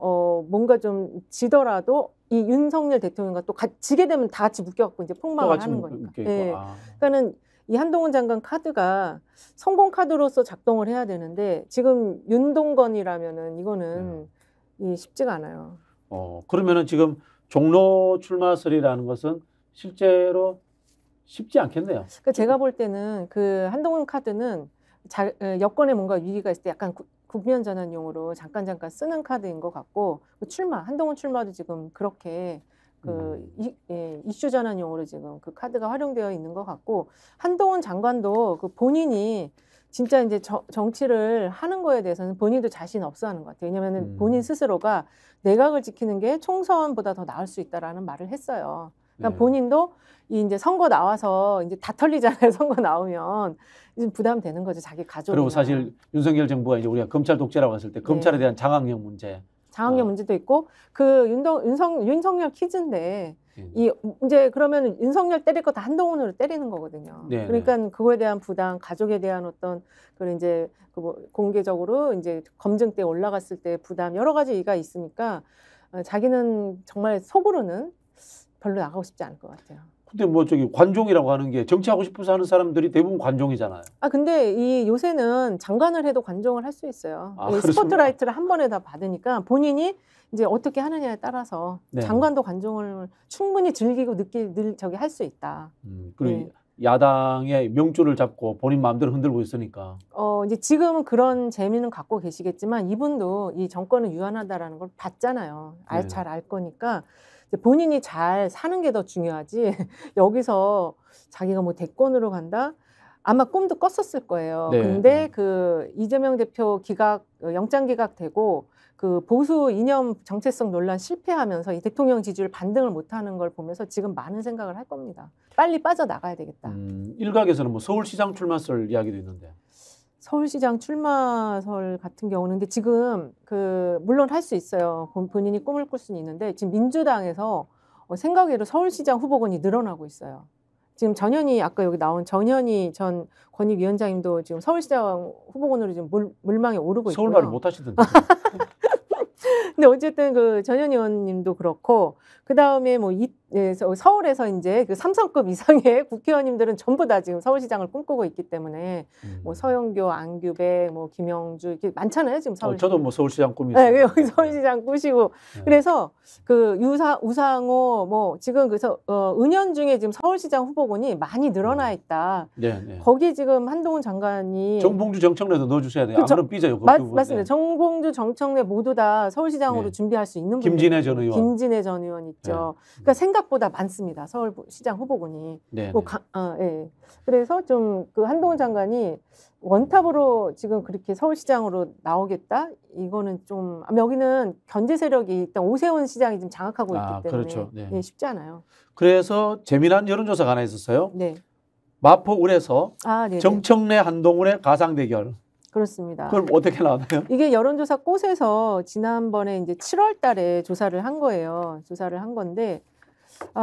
뭔가 좀 지더라도 이 윤석열 대통령과 또 지게 되면 다 같이 묶여갖고 이제 폭망을 하는 거니까. 네. 그러니까는 이 한동훈 장관 카드가 성공 카드로서 작동을 해야 되는데 지금 윤동건이라면은 이거는 쉽지가 않아요. 그러면은 지금 종로 출마설이라는 것은 실제로 쉽지 않겠네요. 그러니까 제가 볼 때는 그 한동훈 카드는 여권에 뭔가 위기가 있을 때 약간 국면 전환용으로 잠깐 쓰는 카드인 것 같고 한동훈 출마도 지금 그렇게 이슈 전환용으로 지금 그 카드가 활용되어 있는 것 같고 한동훈 장관도 그 본인이 진짜 이제 정치를 하는 거에 대해서는 본인도 자신 없어 하는 것 같아요. 왜냐면은 본인 스스로가 내각을 지키는 게 총선보다 더 나을 수 있다라는 말을 했어요. 그러니까 본인도 이제 선거 나와서 이제 다 털리잖아요. 선거 나오면 이제 부담되는 거죠. 자기 가족. 그리고 사실 윤석열 정부가 이제 우리가 검찰 독재라고 했을 때 검찰에 대한 장악력 문제. 장악력 문제도 있고 그 윤석열 퀴즈인데 이제 그러면 윤석열 때릴 거 다 한동훈으로 때리는 거거든요. 그러니까 그거에 대한 부담, 가족에 대한 어떤 그런 이제 공개적으로 이제 검증 때 올라갔을 때 부담 여러 가지가 있으니까 자기는 정말 속으로는 별로 나가고 싶지 않을 것 같아요. 근데 뭐 관종이라고 하는 게 정치하고 싶어서 하는 사람들이 대부분 관종이잖아요. 근데 이 요새는 장관을 해도 관종을 할 수 있어요. 스포트라이트를 한 번에 다 받으니까 본인이 이제 어떻게 하느냐에 따라서 장관도 관종을 충분히 즐기고 할 수 있다. 그리고 야당의 명줄을 잡고 본인 마음대로 흔들고 있으니까. 이제 지금은 그런 재미는 갖고 계시겠지만 이분도 이 정권은 유한하다라는 걸 봤잖아요. 잘 알 거니까. 본인이 잘 사는 게 더 중요하지 여기서 자기가 뭐 대권으로 간다? 아마 꿈도 꿨었을 거예요. 근데 그 이재명 대표 영장 기각되고 그 보수 이념 정체성 논란 실패하면서 이 대통령 지지율 반등을 못하는 걸 보면서 지금 많은 생각을 할 겁니다. 빨리 빠져나가야 되겠다. 일각에서는 뭐 서울시장 출마설 이야기도 있는데. 서울시장 출마설 같은 경우는 근데 지금 물론 할 수 있어요. 본인이 꿈을 꿀 수는 있는데 지금 민주당에서 생각외로 서울시장 후보군이 늘어나고 있어요. 지금 아까 여기 나온 전현희 전 권익위원장님도 지금 서울시장 후보군으로 지금 물망에 오르고 있고요. 서울 말을 못 하시던데. 근데 어쨌든 그 전현희 의원님도 그렇고 그 다음에 뭐 예, 서울에서 이제 그 삼성급 이상의 국회의원님들은 전부 다 지금 서울시장을 꿈꾸고 있기 때문에 뭐 서영교, 안규백, 뭐 김영주 이렇게 많잖아요 지금 서울. 저도 뭐 서울시장 꿈이 네, 있어요. 여기 서울시장 꾸시고 그래서 그 우상호 뭐 지금 그래서 은연중에 지금 서울시장 후보군이 많이 늘어나 있다. 네. 거기 지금 한동훈 장관이 정봉주, 정청래도 넣어주셔야 돼요. 그쵸? 안 그러면 삐져요. 맞습니다. 정봉주, 정청래 모두 다 서울시장으로 준비할 수 있는 분들. 김진애 전 의원. 김진애 전 의원 있죠. 그러니까 생각보다 많습니다. 서울시장 후보군이. 뭐 예. 그래서 좀 그 한동훈 장관이 원탑으로 지금 그렇게 서울시장으로 나오겠다? 이거는 좀 여기는 견제 세력이 일단 오세훈 시장이 지금 장악하고 있기 때문에 그렇죠. 예, 쉽지 않아요. 그래서 재미난 여론조사가 하나 있었어요. 네. 마포 울에서 네네. 정청래 한동훈의 가상 대결. 그렇습니다. 그럼 어떻게 나왔나요? 이게 여론조사 꽃에서 지난번에 이제 7월 달에 조사를 한 거예요. 조사를 한 건데,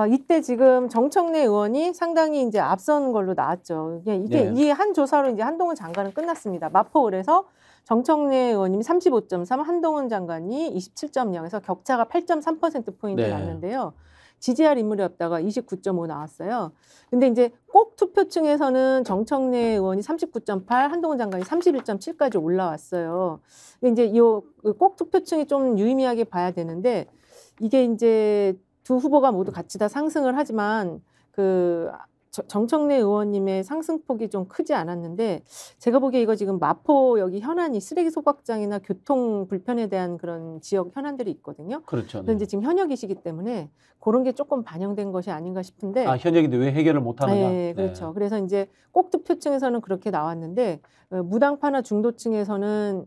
이때 지금 정청래 의원이 상당히 이제 앞선 걸로 나왔죠. 이게 이 한 조사로 이제 한동훈 장관은 끝났습니다. 마포을에서 정청래 의원님이 35.3, 한동훈 장관이 27.0에서 격차가 8.3%포인트 났는데요. 지지할 인물이 없다가 29.5 나왔어요. 근데 이제 꼭 투표층에서는 정청래 의원이 39.8, 한동훈 장관이 31.7까지 올라왔어요. 근데 이제 이 꼭 투표층이 좀 유의미하게 봐야 되는데 이게 이제 두 후보가 모두 같이 다 상승을 하지만 그 정청래 의원님의 상승폭이 좀 크지 않았는데 제가 보기에 이거 지금 마포 여기 현안이 쓰레기 소각장이나 교통 불편에 대한 그런 지역 현안들이 있거든요. 그렇죠. 그런데 지금 현역이시기 때문에 그런 게 조금 반영된 것이 아닌가 싶은데. 현역인데 왜 해결을 못하느냐. 네, 그렇죠. 그래서 이제 꼭 투표층에서는 그렇게 나왔는데 무당파나 중도층에서는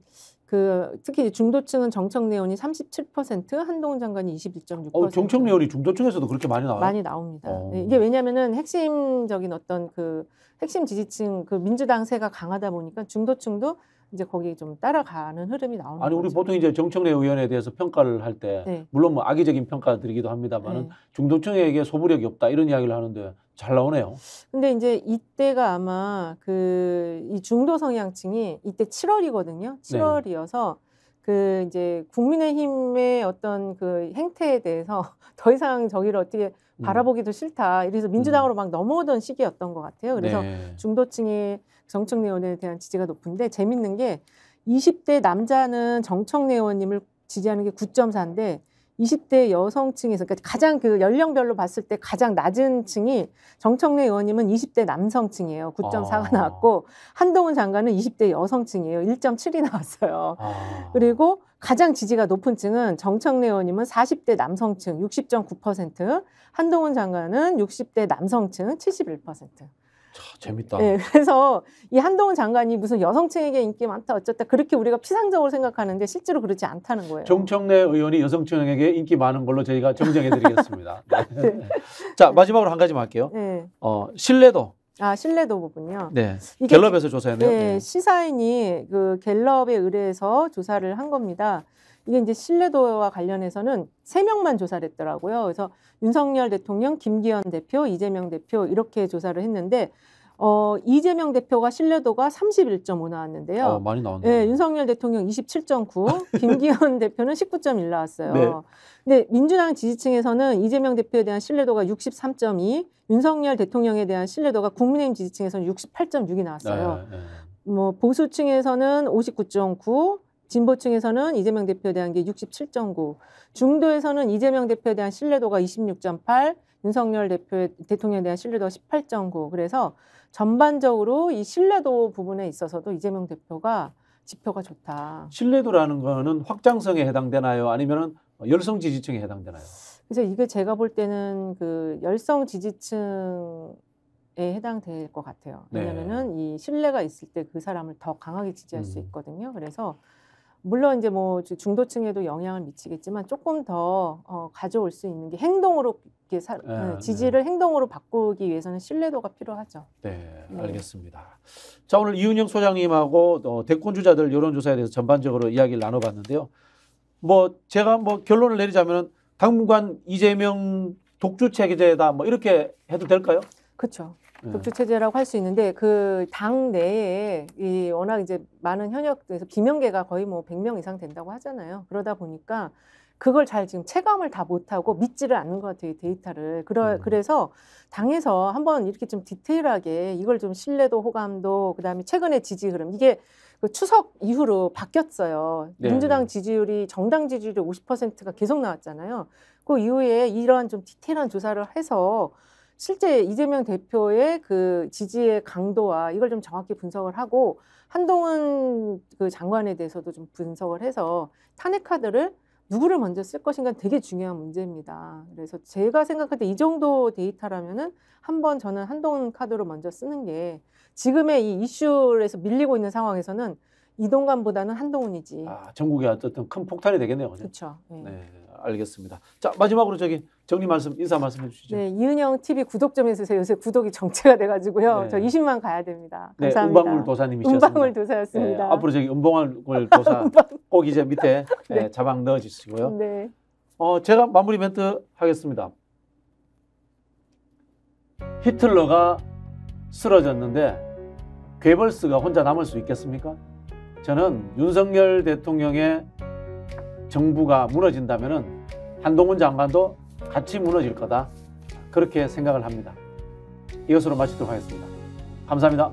특히 중도층은 정청래 의원이 37%, 한동훈 장관이 21.6%. 정청래 의원이 중도층에서도 그렇게 많이 나와요? 많이 나옵니다. 네, 이게 왜냐하면은 핵심적인 어떤 그 핵심 지지층 그 민주당세가 강하다 보니까 중도층도 이제 거기 좀 따라가는 흐름이 나오는 우리 거죠. 보통 이제 정청래 의원에 대해서 평가를 할 때 물론 뭐 악의적인 평가드리기도 합니다만은 중도층에게 소부력이 없다 이런 이야기를 하는데 잘 나오네요. 근데 이제 이때가 아마 이 중도 성향층이 이때 7월이거든요. 7월이어서 그 이제 국민의힘의 어떤 그 행태에 대해서 더 이상 저기를 어떻게 바라보기도 싫다. 이래서 민주당으로 막 넘어오던 시기였던 것 같아요. 그래서 중도층의 정청래 의원에 대한 지지가 높은데 재밌는 게 20대 남자는 정청래 의원님을 지지하는 게 9.4인데 20대 여성층에서 그러니까 가장 그 연령별로 봤을 때 가장 낮은 층이 정청래 의원님은 20대 남성층이에요. 9.4가 나왔고 한동훈 장관은 20대 여성층이에요. 1.7이 나왔어요. 그리고 가장 지지가 높은 층은 정청래 의원님은 40대 남성층 60.9%, 한동훈 장관은 60대 남성층 71%. 재밌다. 네, 그래서 이 한동훈 장관이 무슨 여성층에게 인기 많다 어쩌다 그렇게 우리가 피상적으로 생각하는데 실제로 그렇지 않다는 거예요. 정청래 의원이 여성층에게 인기 많은 걸로 저희가 정정해드리겠습니다. 자, 마지막으로 한 가지만 할게요. 신뢰도. 신뢰도 부분요. 네, 갤럽에서 조사했네요. 네, 시사인이 그 갤럽에 의뢰해서 조사를 한 겁니다. 이게 이제 신뢰도와 관련해서는 3명만 조사를 했더라고요. 그래서 윤석열 대통령, 김기현 대표, 이재명 대표 이렇게 조사를 했는데 이재명 대표가 신뢰도가 31.5 나왔는데요. 많이 나왔네요. 네, 윤석열 대통령 27.9, 김기현 대표는 19.1 나왔어요. 네. 근데 민주당 지지층에서는 이재명 대표에 대한 신뢰도가 63.2, 윤석열 대통령에 대한 신뢰도가 국민의힘 지지층에서는 68.6이 나왔어요. 뭐 보수층에서는 59.9, 진보층에서는 이재명 대표에 대한 게 67.9, 중도에서는 이재명 대표에 대한 신뢰도가 26.8, 윤석열 대통령에 대한 신뢰도가 18.9. 그래서 전반적으로 이 신뢰도 부분에 있어서도 이재명 대표가 지표가 좋다. 신뢰도라는 거는 확장성에 해당되나요? 아니면은 열성 지지층에 해당되나요? 그래서 이게 제가 볼 때는 그 열성 지지층에 해당될 것 같아요. 왜냐면은 이 신뢰가 있을 때 그 사람을 더 강하게 지지할 수 있거든요. 그래서 물론 이제 뭐 중도층에도 영향을 미치겠지만 조금 더 가져올 수 있는 게 행동으로 이렇게 지지를 행동으로 바꾸기 위해서는 신뢰도가 필요하죠. 네, 알겠습니다. 자, 오늘 이은영 소장님하고 대권 주자들 여론조사에 대해서 전반적으로 이야기를 나눠봤는데요. 뭐 제가 뭐 결론을 내리자면 당분간 이재명 독주 체제다 뭐 이렇게 해도 될까요? 그렇죠. 독주 체제라고 할 수 있는데 그 당 내에 이 워낙 이제 많은 현역에서 비명계가 거의 뭐 100명 이상 된다고 하잖아요. 그러다 보니까 그걸 잘 지금 체감을 다 못하고 믿지를 않는 것 같아요, 이 데이터를. 그래서 당에서 한번 이렇게 좀 디테일하게 이걸 좀 신뢰도, 호감도, 그다음에 최근의 지지 흐름, 이게 그 추석 이후로 바뀌었어요. 네, 민주당 네. 지지율이, 정당 지지율이 50%가 계속 나왔잖아요. 그 이후에 이러한 좀 디테일한 조사를 해서 실제 이재명 대표의 그 지지의 강도와 이걸 좀 정확히 분석을 하고 한동훈 그 장관에 대해서도 좀 분석을 해서 탄핵 카드를 누구를 먼저 쓸 것인가 되게 중요한 문제입니다. 그래서 제가 생각할 때 이 정도 데이터라면은 한번 저는 한동훈 카드로 먼저 쓰는 게 지금의 이 이슈에서 밀리고 있는 상황에서는 이동관보다는 한동훈이지. 전국에 어쨌든 큰 폭탄이 되겠네요. 그렇죠. 네. 네, 알겠습니다. 자, 마지막으로 저기 정리 말씀, 인사 말씀해 주시죠. 네, 이은영 TV 구독 좀 해주세요. 요새 구독이 정체가 돼가지고요. 네. 저 20만 가야 됩니다. 네, 감사합니다. 은방울 도사님이셨습니다. 은방울 도사였습니다. 네, 앞으로 저기 은방울 도사 꼭 이제 밑에 네. 자막 넣어주시고요. 네. 제가 마무리 멘트 하겠습니다. 히틀러가 쓰러졌는데 괴벌스가 혼자 남을 수 있겠습니까? 저는 윤석열 대통령의 정부가 무너진다면은 한동훈 장관도 같이 무너질 거다. 그렇게 생각을 합니다. 이것으로 마치도록 하겠습니다. 감사합니다.